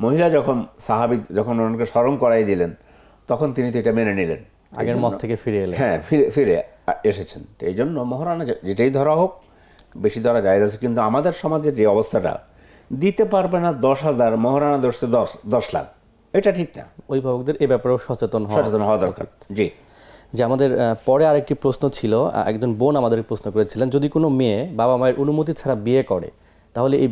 মহিলা যখন সাহাবী যখন ওনাকে স্মরণ করাই দিলেন, তখন তিনি তো এটা মেনে নিলেন, আগের মত থেকে ফিরে এলেন। হ্যাঁ, ফিরে এসেছেন। তো এই জন্য মোহরানা যেটাই ধরা হোক, বেশি ধরা জায়েজ আছে। কিন্তু আমাদের সমাজের যে অবস্থাটা, দিতে পারবে না 10,000, মোহরানা ধরছে 10 লাখ, এটা ঠিক না। অভিভাবকদের এ ব্যাপারেও সচেতন হওয়া দরকার। জি। যে আমাদের পরে আরেকটি প্রশ্ন ছিল, একজন বোন আমাদের প্রশ্ন করেছিলেন, যদি কোনো মেয়ে বাবা মায়ের অনুমতি ছাড়া বিয়ে করে, তাহলে এই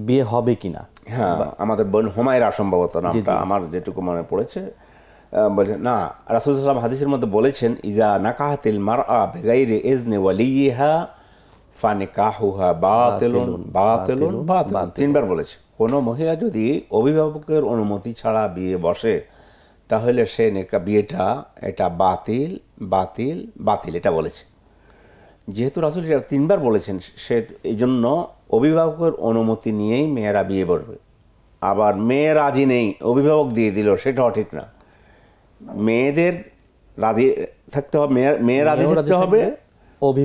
বিয়ে হবে কিনা? হ্যাঁ, আমাদের বোন হুমায়রা সম্ভবত নামটা, আমার যেটুকু মনে পড়েছে, বলছেন না, রাসূল সাল্লাল্লাহু আলাইহি ওয়াসাল্লাম হাদিসের মধ্যে বলেছেন, ইজা নাকাহাতিল মারআ বিগাইরি ইজনি ওয়ালিহা ফানিকাহুহা বাতিলুন বাতিলুন বাতিলুন, 3 বার বলেছে। কোনো মহিলা যদি অভিভাবকের অনুমতি ছাড়া বিয়ে বসে, তাহলে সে বিয়েটা এটা বাতিল বাতিল বাতিল, এটা বলেছে। যেহেতু রাসূল 3 বার বলেছেন, সে এই জন্য অভিভাবকের অনুমতি নিয়েই মেয়েরা বিয়ে করবে। আবার মেয়ে রাজি নেই, অভিভাবক দিয়ে দিল, সেটাও ঠিক না। মেয়েদের রাজি থাকতে হবে, মেয়ে রাজি থাকতে হবে,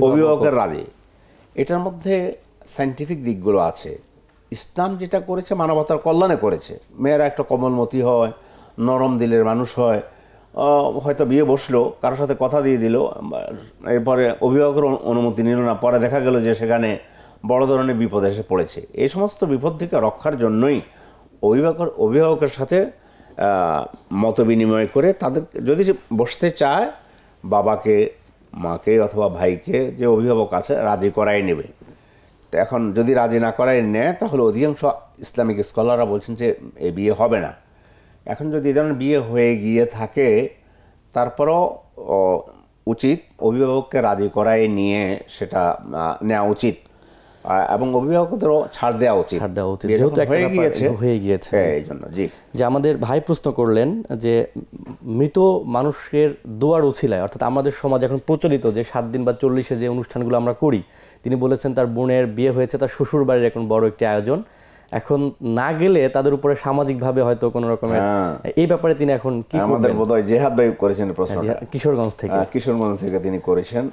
অভিভাবকের রাজি। এটার মধ্যে সায়েন্টিফিক দিকগুলো আছে। ইসলাম যেটা করেছে মানবতার কল্যাণে করেছে। মেয়েরা একটা কোমলমতি হয়, নরম দিলের মানুষ হয়, হয়তো বিয়ে বসলো, কারোর সাথে কথা দিয়ে দিল, এরপরে অভিভাবকের অনুমতি নিল না, পরে দেখা গেল যে সেখানে বড় ধরনের বিপদ এসে পড়েছে। এই সমস্ত বিপদ থেকে রক্ষার জন্যই অভিভাবকের সাথে মত বিনিময় করে, তাদের যদি বসতে চায়, বাবাকে, মাকে অথবা ভাইকে, যে অভিভাবক আছে, রাজি করাই নেবে। তো এখন যদি রাজি না করাই নেয়, তাহলে অধিকাংশ ইসলামিক স্কলাররা বলছেন যে এই বিয়ে হবে না। এখন যদি এই ধরনের বিয়ে হয়ে গিয়ে থাকে, তারপরও উচিত অভিভাবককে রাজি করায় নিয়ে সেটা নেওয়া উচিত, এবং অভিভাবকদেরও ছাড় দেওয়া উচিত, যেহেতু হয়ে গিয়েছে। এই জন্য যে আমাদের ভাই প্রশ্ন করলেন যে মৃত মানুষের দোয়ার উছিলায়, অর্থাৎ আমাদের সমাজ এখন প্রচলিত যে 7 দিন বা 40-এ যে অনুষ্ঠানগুলো আমরা করি, তিনি বলেছেন তার বোনের বিয়ে হয়েছে, তার শ্বশুর বাড়ির এখন বড় একটি আয়োজন, এখন না গেলে তাদের উপরে সামাজিকভাবে হয়তো কোনো রকমের, এই ব্যাপারে তিনি এখন কি করবেন? আমাদের বোধহয় জেহাদ ভাই করেছেন প্রশ্নটা, কিশোরগঞ্জ থেকে তিনি করেছেন।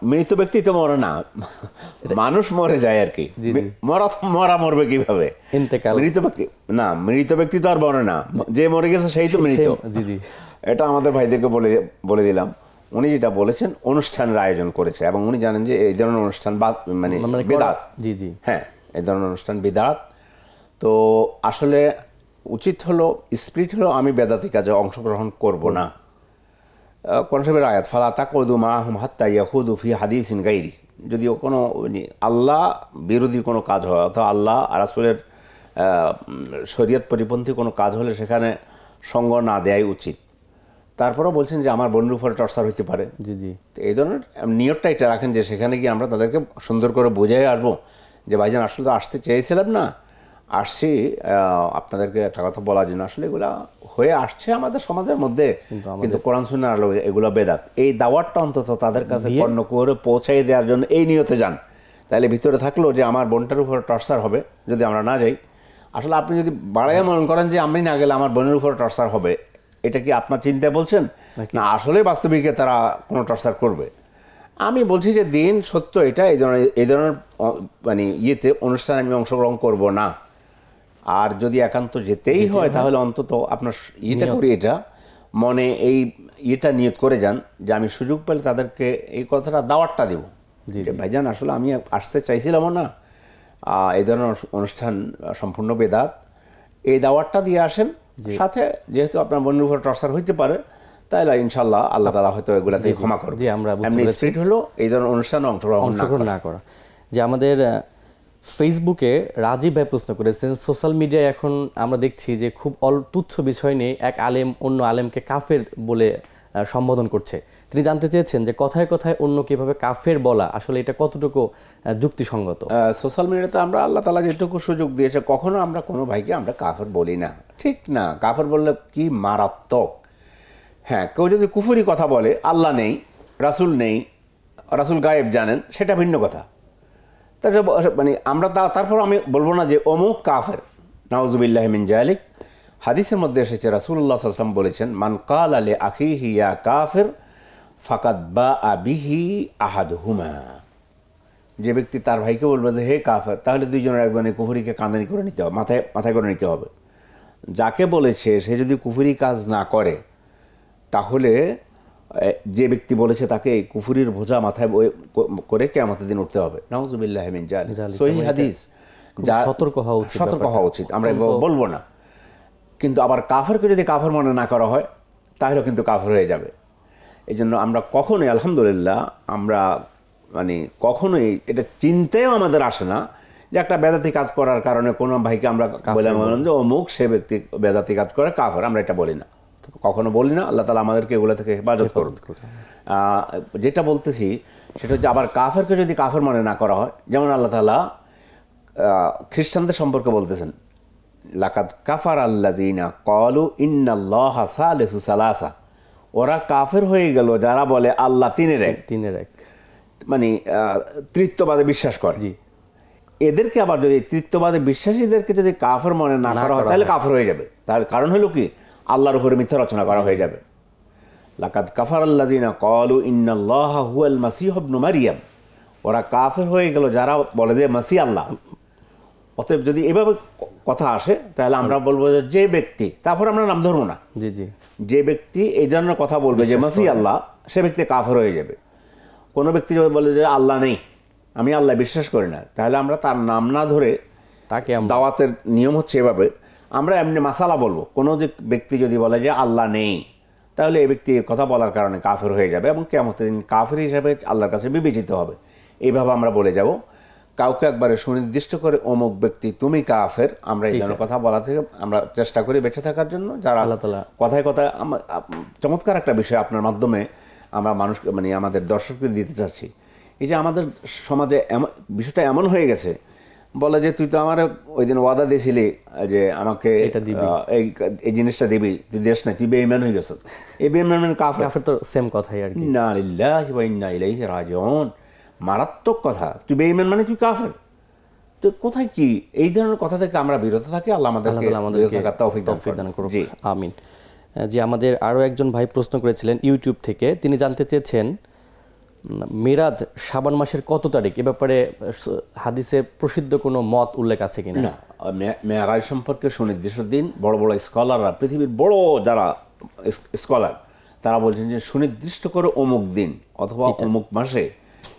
মৃত ব্যক্তি তো মরে না, মানুষ মরে যায় আর কি, মরা মরবে কিভাবে? মৃত ব্যক্তি তো আর মরে না, যে মরে গেছে সেই তো মৃত। এটা আমাদের ভাইদেরকে বলে দিলাম। উনি যেটা বলেছেন অনুষ্ঠানের আয়োজন করেছে, এবং উনি জানেন যে এই ধরনের অনুষ্ঠান মানে বিদআত। হ্যাঁ, এই ধরনের অনুষ্ঠান বিদআত। তো আসলে উচিত হলো, স্পিরিট হলো, আমি বেদাতি কাজে অংশগ্রহণ করব না। কোরআন শরীফের আয়াত, ফালা তাকউদু মাআহুম হাত্তা ইয়াখুদু ফি হাদিসিন গায়রি, যদিও কোনো আল্লাহ বিরোধী কোনো কাজ হয় অথবা আল্লাহ রাসূলের শরীয়ত পরিপন্থী কোনো কাজ হলে সেখানে সঙ্গ না দেয়াই উচিত। তারপরেও বলছেন যে আমার বন্ধুর উপরে টর্চার হইতে পারে। এই ধরনের নিয়তটা এটা রাখেন যে সেখানে গিয়ে আমরা তাদেরকে সুন্দর করে বুঝাই আসবো যে ভাইজান আসলে তো আসতে চেয়েছিলাম না, আসছি আপনাদেরকে একটা কথা বলার জন্য। আসলে এগুলা হয়ে আসছে আমাদের সমাজের মধ্যে, কিন্তু কোরআন সুন্নাহ আলো এগুলো বেদাত। এই দাওয়াতটা অন্তত তাদের কাছে পণ্য করে পৌঁছাই দেওয়ার জন্য এই নিয়তে যান। তাহলে ভিতরে থাকলো যে আমার বোনটার উপর টর্চার হবে যদি আমরা না যাই। আসলে আপনি যদি বাড়াইয়া মনে করেন যে আমি না গেলে আমার বোনের উপর টর্চার হবে, এটা কি আপনার চিন্তায় বলছেন না আসলে বাস্তবিকে তারা কোনো টর্চার করবে? আমি বলছি যে দিন সত্য এটা, এই ধরনের মানে ইয়েতে অনুষ্ঠানে আমি অংশগ্রহণ করব না। আর যদি একান্ত যেতেই হয় তাহলে অন্তত আপনার ইয়েটা করি, এটা মনে এই ইয়েটা নিয়ত করে যান যে আমি সুযোগ পেলে তাদেরকে এই কথাটা দাওয়াতটা দেব যে ভাইজান আসলে আমি আসতে চাইছিলামও না, এই ধরনের অনুষ্ঠান সম্পূর্ণ বেদাত, এই দাওয়াতটা দিয়ে আসেন। সাথে যেহেতু আপনার বন্ধুর উপর টর্চার হইতে পারে, তাহলে ইনশাল্লাহ আল্লাহ তাআলা হয়তো এগুলাতে ক্ষমা করবে। এমনি স্পিরিট হলো এই ধরনের অনুষ্ঠানে অংশগ্রহণ না করা। যে আমাদের ফেসবুকে রাজীব ভাই প্রশ্ন করেছেন, সোশ্যাল মিডিয়ায় এখন আমরা দেখছি যে খুব তুচ্ছ বিষয় নিয়ে এক আলেম অন্য আলেমকে কাফের বলে সম্বোধন করছে। তিনি জানতে চেয়েছেন যে কথায় কথায় অন্য কিভাবে কাফের বলা আসলে এটা কতটুকু যুক্তিসঙ্গত? সোশ্যাল মিডিয়াতে আমরা আল্লাহ তাআলা যেটুকু সুযোগ দিয়েছে, কখনো আমরা কোনো ভাইকে আমরা কাফের বলি না, ঠিক না? কাফের বললে কি মারাত্মক। হ্যাঁ, কেউ যদি কুফরি কথা বলে, আল্লাহ নেই, রাসূল নেই, রাসূল গায়েব জানেন, সেটা ভিন্ন কথা। মানে আমরা তারপর আমি বলবো না যে অমুক কাফের, নাউজুবিল্লাহি মিন যালিক। হাদিসের মধ্যে এসেছে রাসূলুল্লাহ সাল্লাল্লাহু আলাইহি ওয়াসাল্লাম বলেছেন, মান ক্বালা লি আখিহি ইয়া কাফির ফাকাদ বাআ বিহি আহাদুহুমা। যে ব্যক্তি তার ভাইকে বলবে যে হে কাফের, তাহলে দুইজনের একজনের কুফরিকে কাঁদানি করে নিতে হবে, মাথায় করে নিতে হবে। যাকে বলেছে সে যদি কুফরি কাজ না করে, তাহলে যে ব্যক্তি বলেছে তাকে কুফরির বোঝা মাথায় করে কিয়ামতের দিন উঠতে হবে। নাউজুবিল্লাহি মিন যালিক, সহিহ হাদিস। সতর্ক হওয়া উচিত, আমরা বলবো না। কিন্তু আবার কাফেরকে যদি কাফের মনে না করা হয় তাহলে কিন্তু কাফের হয়ে যাবে। এই জন্য আমরা কখনোই, আলহামদুলিল্লাহ, আমরা মানে কখনোই এটা চিন্তাও আমাদের আসে না যে একটা বেদাতি কাজ করার কারণে কোনো ভাইকে আমরা বললাম যে অমুক সে ব্যক্তি বেদাতি কাজ করে কাফের, আমরা এটা বলি না, কখনো বলি না। আল্লাহ তাআলা আমাদেরকে এগুলো থেকে হেফাজত করুন। যেটা বলতেছি সেটা হচ্ছে আবার কাফেরকে যদি কাফের মনে না করা হয়, যেমন আল্লাহ তাআলা খ্রিস্টানদের সম্পর্কে বলতেছেন, লাকাদ কাফার আল্লাযিনা ক্বালু ইন্নাল্লাহা সালিসু সালাসা। ওরা কাফের হয়ে গেল যারা বলে আল্লাহ তিনের এক, মানে তৃতীয়বাদে বিশ্বাস করে। এদেরকে আবার যদি তৃতীয়বাদে বিশ্বাসীদেরকে যদি কাফের মনে না করা হয় তাহলে কাফের হয়ে যাবে। তার কারণ হলো কি, আল্লাহর উপরে মিথ্যা রচনা করা হয়ে যাবে। লাকাদ কাফার আল্লাযিনা ক্বালু ইন্নাল্লাহা হুয়াল মাসীহু ইবনু মারইয়াম। ওরা কাফের হয়ে গেল যারা বলে যে মাসীহ আল্লাহ। অতএব যদি এভাবে কথা আসে তাহলে আমরা বলবো যে ব্যক্তি, তারপর আমরা নাম ধরবো না, যে ব্যক্তি এই ধরনের কথা বলবে যে মাসীহ আল্লাহ, সে ব্যক্তি কাফের হয়ে যাবে। কোনো ব্যক্তি যদি বলে যে আল্লাহ নেই, আমি আল্লাহ বিশ্বাস করি না, তাহলে আমরা তার নাম না ধরে তাকে, দাওয়াতের নিয়ম হচ্ছে এভাবে, আমরা এমনি মাসালা বলবো। কোনো যে ব্যক্তি যদি বলে যে আল্লাহ নেই, তাহলে এই ব্যক্তি কথা বলার কারণে কাফের হয়ে যাবে এবং কিয়ামতের দিন কাফের হিসাবে আল্লাহর কাছে বিবেচিত হবে। এইভাবে আমরা বলে যাব। কাউকে একবারে সুনির্দিষ্ট করে অমুক ব্যক্তি তুমি কাফের, আমরা এই ধরনের কথা বলা থেকে আমরা চেষ্টা করি বেঁচে থাকার জন্য। যারা কথায় কথায়, চমৎকার একটা বিষয় আপনার মাধ্যমে আমরা মানুষকে মানে আমাদের দর্শকদের দিতে চাচ্ছি। এই যে আমাদের সমাজে এমন বিষয়টা এমন হয়ে গেছে, বলে যে তুই তো আমার ওই দিন ওয়াদা দিয়েছিলি যে আমাকে এই জিনিসটা দিবি, তুই দেশ নাই, তুই বেঈমান হয়ে গেছ। এই বেঈমান মানে কাফের। তো সেম কথাই আর কি। ইন্না লিল্লাহি ওয়া ইন্না ইলাইহি রাজিউন, মারাত্মক কথা। তুই বেঈমান মানে তুই কাফের। তো কোথায় কি এই ধরনের কথা থেকে আমরা বিরত থাকি। আল্লাহ আমাদেরকে তৌফিক দান করুন। আমিন। যে আমাদের আরও একজন ভাই প্রশ্ন করেছিলেন ইউটিউব থেকে, তিনি জানতে চেয়েছেন মেরাজ শাবান মাসের কত তারিখ, এ ব্যাপারে হাদিসে প্রসিদ্ধ কোনো মত উল্লেখ আছে কিনা? না, মেরাজ সম্পর্কে সুনির্দিষ্ট দিন বড় বড় স্কলাররা, পৃথিবীর বড় যারা স্কলার, তারা বলছেন যে সুনির্দিষ্ট করে অমুক দিন অথবা অমুক মাসে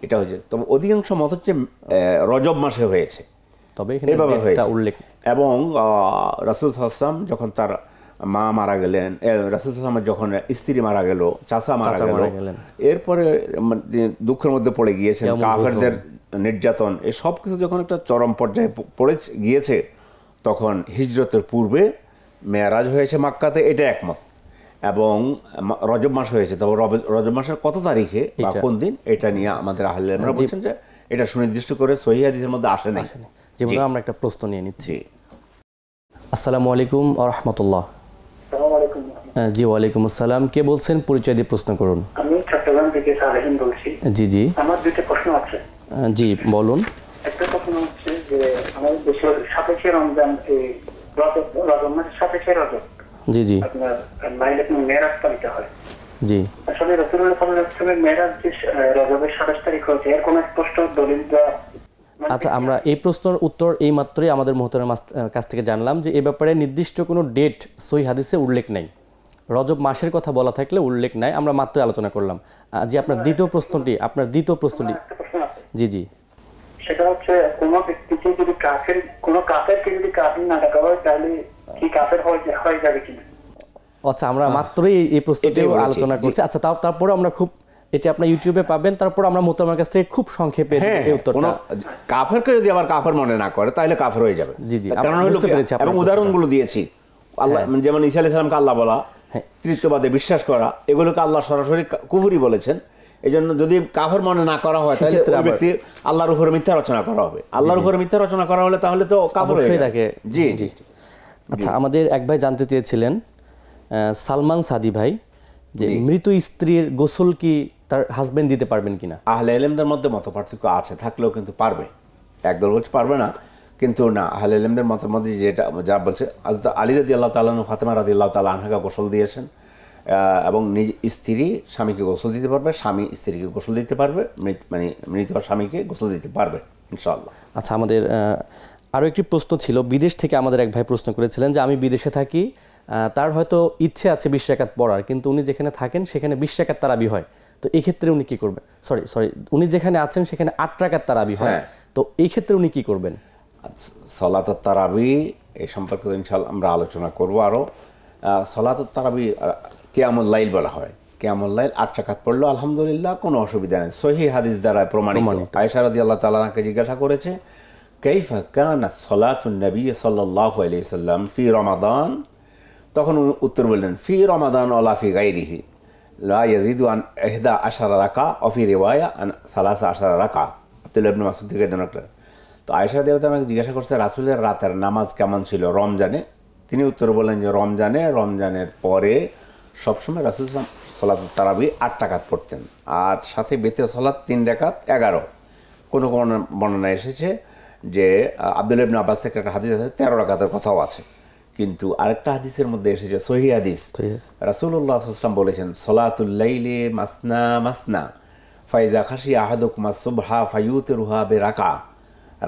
এটা হয়েছে। তবে অধিকাংশ মত হচ্ছে রজব মাসে হয়েছে, তবে এখানে উল্লেখ। এবং রাসূল সাল্লাল্লাহু আলাইহি ওয়াসাল্লাম যখন তার মা মারা গেলেন, রাসূল সাল্লাল্লাহু আলাইহি ওয়াসাল্লামের যখন স্ত্রী মারা গেল, চাচা মারা গেল, এরপরে দুঃখের মধ্যে পড়ে গিয়েছেন, কাফেরদের নির্যাতন, এই সব কিছু যখন একটা চরম পর্যায়ে পড়ে গিয়েছে, তখন হিজরতের পূর্বে মেরাজ হয়েছে মক্কাতে, এটা একমত। এবং রজব মাস হয়েছে, তবে রজব মাসের কত তারিখে বা কোন দিন, এটা নিয়ে আমাদের আহলে ইলমরা বলছেন যে এটা সুনির্দিষ্ট করে সহিহ হাদিসের মধ্যে আসে নাই। যেমন আমরা একটা প্রশ্ন নিয়ে নিচ্ছি। আসসালামু আলাইকুম ওয়া রাহমাতুল্লাহ। জি ওয়ালাইকুম আসসালাম। কে বলছেন? পরিচয় দিয়ে প্রশ্ন করুন। আমি চট্টগ্রাম থেকে সালেহিন বলছি। জি জি, আমার দুটো প্রশ্ন আছে। জি বলুন। একটা প্রশ্ন হচ্ছে যে আমাদের দেশের সাপেক্ষে রমজান, এই রজব মাসের সাপেক্ষে রজব, জি জি, আপনার লাইলাত মেরাজ পালিত হয়। জি, আসলে রাসূলুল্লাহ সাল্লাল্লাহু আলাইহি ওয়াসাল্লামের মেরাজ যে রজবের 27 তারিখ হয়েছে, এর কোনো স্পষ্ট দলিল বা? আচ্ছা, আমরা এই প্রশ্নের উত্তর এই মাত্রই আমাদের মুহতারাম কাছ থেকে জানলাম যে এ ব্যাপারে নির্দিষ্ট কোনো ডেট সহিহ হাদিসে উল্লেখ নাই। রজব মাসের কথা বলা থাকলে উল্লেখ নাই, আমরা মাত্রই আলোচনা করলাম। যে আপনার দ্বিতীয় প্রশ্নটি, জি জি, সেটা হচ্ছে কোনো ব্যক্তিকে যদি কোনো কাফেরকে যদি কাফির না ডাকা হয়, তাহলে কি কাফের হয়ে যাবে কিনা? আচ্ছা, আমরা মাত্রই এই প্রশ্নটি আলোচনা করছি। আচ্ছা, তারপরে আমরা খুব, এটা আপনি ইউটিউবে পাবেন, তারপর আমরা মুহতারামের কাছ থেকে খুব সংক্ষেপে এই উত্তরটা। কাফেরকে যদি আবার কাফের মনে না করে তাহলে কাফের হয়ে যাবে। জি জি, কারণ হলো, এবং উদাহরণগুলো দিয়েছি। আল্লাহ যেমন ঈসা আলাইহিস সালামকে আল্লাহ বলা, তৃতীয়বাদে বিশ্বাস করা, এগুলোকে আল্লাহ সরাসরি কুফরি বলেছেন। এই জন্য যদি কাফের মনে না করা হয় তাহলে ওই ব্যক্তি আল্লাহর উপরে মিথ্যা রচনা করা হবে। আল্লাহর উপরে মিথ্যা রচনা করা হলে তাহলে তো কাফের হয়ে যাবে। জি জি। আচ্ছা, আমাদের এক ভাই জানতে চেয়েছিলেন, সালমান সাদি ভাই, যে মৃত স্ত্রীর গোসল কি তার হাজবেন্ড দিতে পারবেন কিনা? আহলে ইলমদের মধ্যে মতপার্থক্য আছে, থাকলেও কিন্তু পারবে। একদল বলছে পারবে না, কিন্তু না, আহলে ইলমদের মতের মধ্যে যেটা যা বলছে, আলী রাদিয়াল্লাহু তাআলা আনহু ফাতেমা রাদিয়াল্লাহু তাআলা আনহাকে গোসল দিয়েছেন, এবং নিজ স্ত্রী স্বামীকে গোসল দিতে পারবে, স্বামী স্ত্রীকে গোসল দিতে পারবে, মানে মৃত স্বামীকে গোসল দিতে পারবে ইনশাআল্লাহ। আচ্ছা, আমাদের আরও একটি প্রশ্ন ছিল, বিদেশ থেকে আমাদের এক ভাই প্রশ্ন করেছিলেন যে আমি বিদেশে থাকি, তার হয়তো ইচ্ছে আছে 20 রাকাত পড়ার, কিন্তু উনি যেখানে থাকেন সেখানে 20 রাকাত তারাবি হয়, তো এই ক্ষেত্রে উনি কি করবেন? সরি, উনি যেখানে আছেন সেখানে 8 রাকাত তারাবি হয়, তো এই ক্ষেত্রে উনি কি করবেন? সলাতুত তারাবি এই সম্পর্কে ইনশাআল্লাহ আমরা আলোচনা করব আরও। সলাতুত তারাবি কিয়ামুল লাইল বলা হয়। কিয়ামুল লাইল 8 রাকাত পড়লো আলহামদুলিল্লাহ, কোনো অসুবিধা নেই, সহিহ হাদিস দ্বারা প্রমাণিত। আয়েশা রাদিয়াল্লাহু তাআলা আনহাকে জিজ্ঞাসা করেছে, কাইফা কানাত সলাতুন নবী সাল্লাল্লাহু আলাইহি ওয়াসাল্লাম ফি রমাদান, তখন উত্তর বললেন, ফি রমাদান ওয়ালা ফি গায়রিহি লা ইয়াজিদু আন 11 রাকা ওয়া ফি রিওয়ায়া আন 13 রাকা। আব্দুল্লাহ ইবনে মাসউদ থেকে জানালেন। তো আয়েশা রাদিয়াল্লাহু তাআলা জিজ্ঞাসা করছে, রাসূলের রাতের নামাজ কেমন ছিল রমজানে? তিনি উত্তর বললেন যে রমজানের পরে সবসময় রাসূল সলাতুত তারাবি 8 রাকাত পড়তেন, আর সাথে বেতের সলাত 3 রাকাত 11। কোনো কোনো বর্ণনা এসেছে যে আব্দুল্লাহ ইবনে আব্বাস থেকে একটা হাদিস আছে 13 রাকাতের কথাও আছে, কিন্তু আরেকটা হাদিসের মধ্যে এসেছে সহিহ হাদিস, রাসূলুল্লাহ সাল্লাল্লাহু আলাইহি ওয়াসাল্লাম বলেছেন, সলাতুল লাইলি মাসনা মাসনা ফাইজা খাশি আহাদুকুম আস-সুবহা ফায়ুতিরুহা বিরাকা।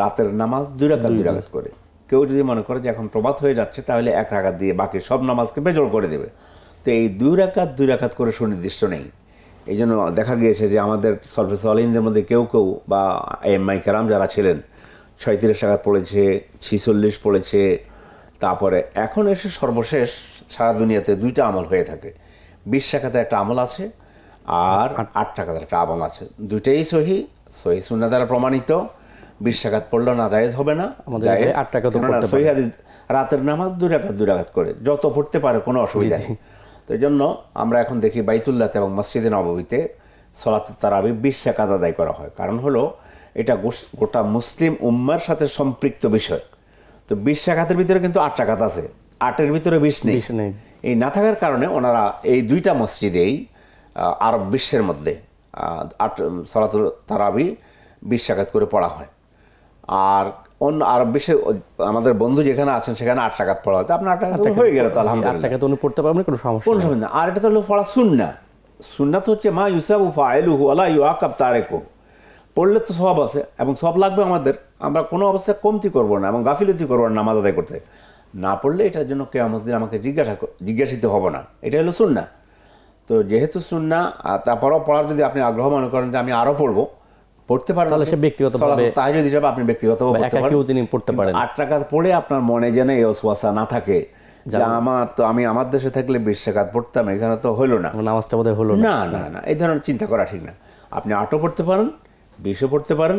রাতের নামাজ 2 রাকাত করে। কেউ যদি মনে করে যে এখন প্রভাত হয়ে যাচ্ছে, তাহলে 1 রাকাত দিয়ে বাকি সব নামাজকে বেজোড় করে দেবে। তো এই 2 রাকাত করে সুনির্দিষ্ট নেই। এই জন্য দেখা গিয়েছে যে আমাদের সলফে সালিহিনদের মধ্যে কেউ বা আইম্মায়ে কেরাম যারা ছিলেন 36 রাকাত পড়েছে, 46 পড়েছে। তারপরে এখন এসে সর্বশেষ সারা দুনিয়াতে 2টা আমল হয়ে থাকে, 20 রাকাতের একটা আমল আছে আর 8 রাকাতের একটা আমল আছে। দুইটাই সহিহ সুন্নাহ দ্বারা প্রমাণিত। 20 রাকাত পড়লে না জায়েজ হবে না, জায়েজ 8 রাকাতও পড়তে পারে। সহিহ হাদিস রাতের নামাজ 2 রাকাত করে যত পড়তে পারে, কোনো অসুবিধা নেই। তো এই জন্য আমরা এখন দেখি বাইতুল্লাহতে এবং মসজিদে নববীতে সলাতে তারাবি 20 রাকাত আদায় করা হয়। কারণ হলো এটা গোটা মুসলিম উম্মার সাথে সম্পৃক্ত বিষয়। তো 20 রাকাতের ভিতরে কিন্তু 8 রাকাত আছে, 8-এর ভিতরে 20 নেই। এই না থাকার কারণে ওনারা এই দুইটা মসজিদেই আরব বিশ্বের মধ্যে সলাতুল তারাবি 20 রাকাত করে পড়া হয়। আর অন্য আরব বিশ্বে আমাদের বন্ধু যেখানে আছেন সেখানে 8 রাকাত পড়া হয়। তো আপনার 8 রাকাত হয়ে গেল, তো আলহামদুলিল্লাহ 8 রাকাত উনি পড়তে পারবেন, কোনো সমস্যা না। আর এটা তো হলো পড়া সুন্নাহ। সুন্নাত হচ্ছে মা ইউসাবু ফাইলুহু ওয়ালা ইউআকাব তারিকুহু। পড়লে তো সওয়াব আছে এবং সওয়াব লাগবে আমাদের, আমরা কোনো অবস্থায় কমতি করব না এবং গাফিলতি করব না নামাজ আদায় করতে। না পড়লে এটার জন্য কিয়ামত দিন আমাকে জিজ্ঞাসিত হব না। এটা হলো সুন্নাহ। তো যেহেতু সুন্নাহ, তারপরও পড়ার যদি আপনি আগ্রহ মনে করেন যে আমি আরও পড়তে পারেন, তাহলে সে ব্যক্তিগতভাবে তাহাজ্জুদ হিসাবে আপনি ব্যক্তিগতভাবে পড়তে পারেন। 8 রাকাত পড়ে আপনার মনে যেন এই ওয়াসওয়াসা না থাকে যে আমি আমার দেশে থাকলে 20 রাকাত পড়তাম, এখানে তো হলো না, নামাজটা বোধহয় হলো না। না, এই ধরনের চিন্তা করা ঠিক না। আপনি 8ও পড়তে পারেন, 20ও পড়তে পারেন।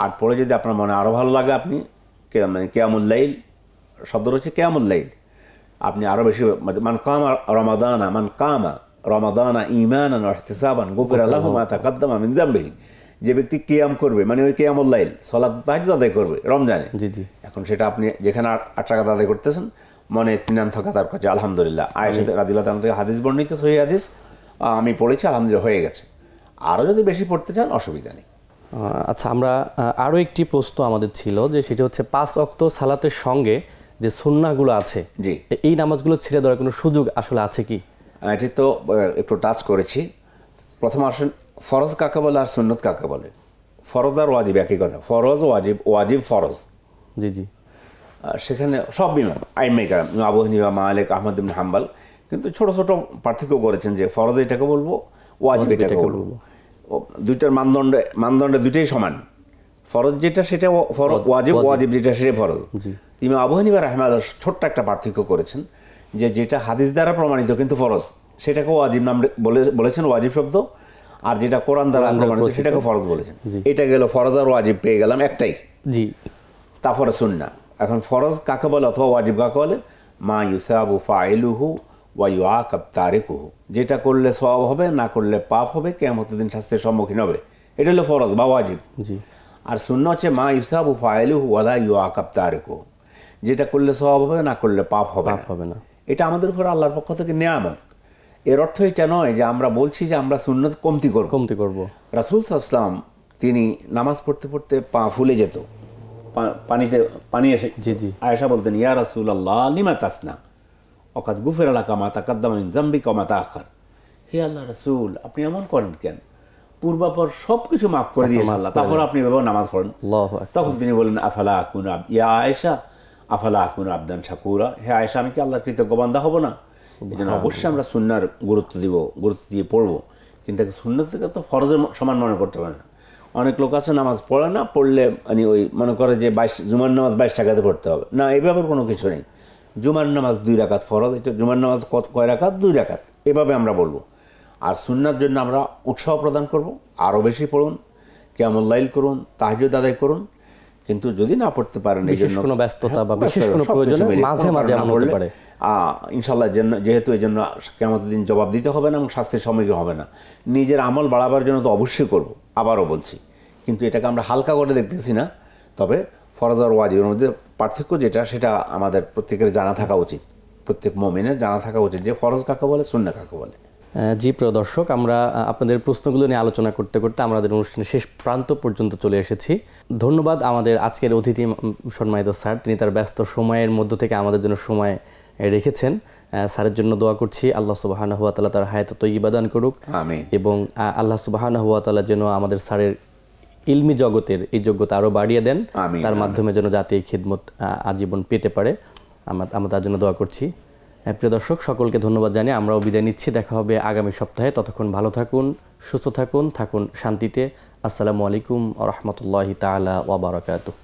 8 পড়ে যদি আপনার মনে আরও ভালো লাগে, আপনি কিয়ামুল লাইল শব্দ রয়েছে, কিয়ামুল লাইল আপনি আরও বেশি মান কামা রমাদানা ঈমানান ওয়া ইহতিসাবান গুফিরা লাহু মা তাকাদ্দামা মিন যামবিহি। যে ব্যক্তি কিয়াম করবে মানে ওই কিয়ামুল লাইল সালাত তাহাজ্জুদ আদায় করবে রমজানে, এখন সেটা আপনি যেখানে 8 রাকাত আদায় করতেছেন মনে ইতমিনান থাকা তার কাছে আলহামদুলিল্লাহ। আয়েশা রাদিয়াল্লাহু তাআলা থেকে হাদিস বর্ণিত, সহিহ হাদিস, আমি পড়েছি আলহামদুলিল্লাহ হয়ে গেছে। আরও যদি বেশি পড়তে চান অসুবিধা নেই। আচ্ছা, আমরা আরও একটি প্রশ্ন আমাদের ছিল যে সেটা হচ্ছে 5 ওয়াক্ত সালাতের সঙ্গে যে সুন্নাহগুলো আছে, জি, এই নামাজগুলো ছেড়ে দেওয়ার কোনো সুযোগ আসলে আছে কি? এটি তো একটু টাচ করেছি। প্রথম আসেন ফরজ কাকে বলে আর সুন্নত কাকে বলে। ফরজ আর ওয়াজিব একই কথা। ফরজ ওয়াজিব, ওয়াজিব ফরজ। জি। সেখানে সব ইমাম আইম্মায়ে কেরাম আবু হানিফা, মালিক, আহমদ ইবনে হাম্বল কিন্তু ছোট ছোট পার্থক্য করেছেন যে ফরজ এটাকে বলবো, ওয়াজিব এটাকে বলবো। দুইটার মানদণ্ডে দুইটাই সমান। ফরজ যেটা সেটা ফরজ, ওয়াজিব যেটা সেটা ফরজ। ইমাম আবু হানিফা রাহিমাহুল্লাহ ছোট্ট একটা পার্থক্য করেছেন যে যেটা হাদিস দ্বারা প্রমাণিত কিন্তু ফরজ, সেটাকে ওয়াজিব নাম বলেছেন, ওয়াজিব শব্দ। আর যেটা কোরআন দ্বারা প্রমাণিত সেটাকে ফরজ বলেছেন। এটা গেল ফরজ আর ওয়াজিব পেয়ে গেলাম একটাই। জি, তারপরে সুন্নাহ। এখন ফরজ কাকে বলে অথবা ওয়াজিব কাকে বলে? মা ইউসাবু ফাইলুহু ওয়া ইউআকাব তারিকুহু। যেটা করলে সওয়াব হবে, না করলে পাপ হবে, কিয়ামতের দিন শাস্তির সম্মুখীন হবে। এটা হলো ফরজ বা ওয়াজিব। জি। আর সুন্নাহ হচ্ছে মা ইউসাবু ফাইলুহু ওয়া লা ইউআকাব তারিকুহু। যেটা করলে সওয়াব হবে, না করলে পাপ হবে না। এটা আমাদের উপর আল্লাহর পক্ষ থেকে নেয়ামত। এর অর্থ এটা নয় যে আমরা বলছি যে আমরা সুন্নত কমতি করব। রাসূল সাল্লাল্লাহু আলাইহি ওয়াসাল্লাম তিনি নামাজ পড়তে পড়তে পা ফুলে যেত, পানি এসে। জি। আয়েশা বলতেন, ইয়া রাসূলুল্লাহ লিমা তাসনা ওয়াকাদ গুফিরা লাকা মা তাকাদ্দামা মিন যামবিকা ওয়া মা তাআখার। হে আল্লাহ রাসূল, আপনি এমন করেন কেন? পূর্বাপর সব কিছু মাফ করে দিয়েছেন আল্লাহ, তারপর আপনি এভাবে নামাজ পড়েন। তখন তিনি বললেন, আফালা আকুনু ইয়া আয়েশা আফালা আকুনু আবদান শাকুরা। হে আয়েশা, আমি কি আল্লাহর কৃতজ্ঞ বান্দা হব না? এই জন্য অবশ্যই আমরা সুন্নাহর গুরুত্ব দিয়ে পড়বো, কিন্তু সুন্নাত থেকে তো ফরজের সমান মনে করতে পারে না। অনেক লোক আছে নামাজ পড়ে না, পড়লে মানে ওই মনে করে যে জুমার নামাজ 22 রাকাতে পড়তে হবে। না, এভাবে কোনো কিছু নেই। জুমার নামাজ 2 রাকাত ফরজ, এটা জুমার নামাজ কয় রাকাত? 2 রাকাত, এভাবে আমরা বলবো। আর সুন্নাহর জন্য আমরা উৎসাহ প্রদান করব, আরও বেশি পড়ুন, কিয়ামুল লাইল করুন, তাহাজ্জুদ আদায় করুন। কিন্তু যদি না পড়তে পারেন, বিশেষ কোনো ব্যস্ততা বা বিশেষ কোনো প্রয়োজনে মাঝে মাঝে এমন হতে পারে, ইনশাআল্লাহ যেহেতু এই জন্য কিয়ামতের দিন জবাব দিতে হবে না এবং শাস্তির সম্মুখীন হবে না। নিজের আমল বাড়াবার জন্য তো অবশ্যই করব, আবারও বলছি, কিন্তু এটাকে আমরা হালকা করে দেখতেছি না। তবে ফরজ আর ওয়াজিবের মধ্যে পার্থক্য যেটা, সেটা আমাদের প্রত্যেকের জানা থাকা উচিত, প্রত্যেক মুমিনের জানা থাকা উচিত যে ফরজ কাকে বলে, সুন্নাহ কাকে বলে। জি প্রিয় দর্শক, আমরা আপনাদের প্রশ্নগুলো নিয়ে আলোচনা করতে করতে আমাদের অনুষ্ঠানের শেষ প্রান্ত পর্যন্ত চলে এসেছি। ধন্যবাদ আমাদের আজকের অতিথি সম্মানিত স্যার, তিনি তার ব্যস্ত সময়ের মধ্য থেকে আমাদের জন্য সময় রেখেছেন। স্যারের জন্য দোয়া করছি আল্লাহ সুবহানাহু ওয়া তাআলা তার হায়াত তয়্যিবা দান করুক, এবং আল্লাহ সুবহানাহু ওয়া তাআলা যেন আমাদের স্যারের ইলমি জগতের এই যোগ্যতা আরও বাড়িয়ে দেন, তার মাধ্যমে যেন জাতি এই খিদমত আজীবন পেতে পারে। আমরা তার জন্য দোয়া করছি। প্রিয় দর্শক, সকলকে ধন্যবাদ জানিয়ে আমরাও বিদায় নিচ্ছি। দেখা হবে আগামী সপ্তাহে। ততক্ষণ ভালো থাকুন, সুস্থ থাকুন শান্তিতে। আসসালামু আলাইকুম ওয়া রাহমাতুল্লাহি তাআলা ওয়া বারাকাতুহু।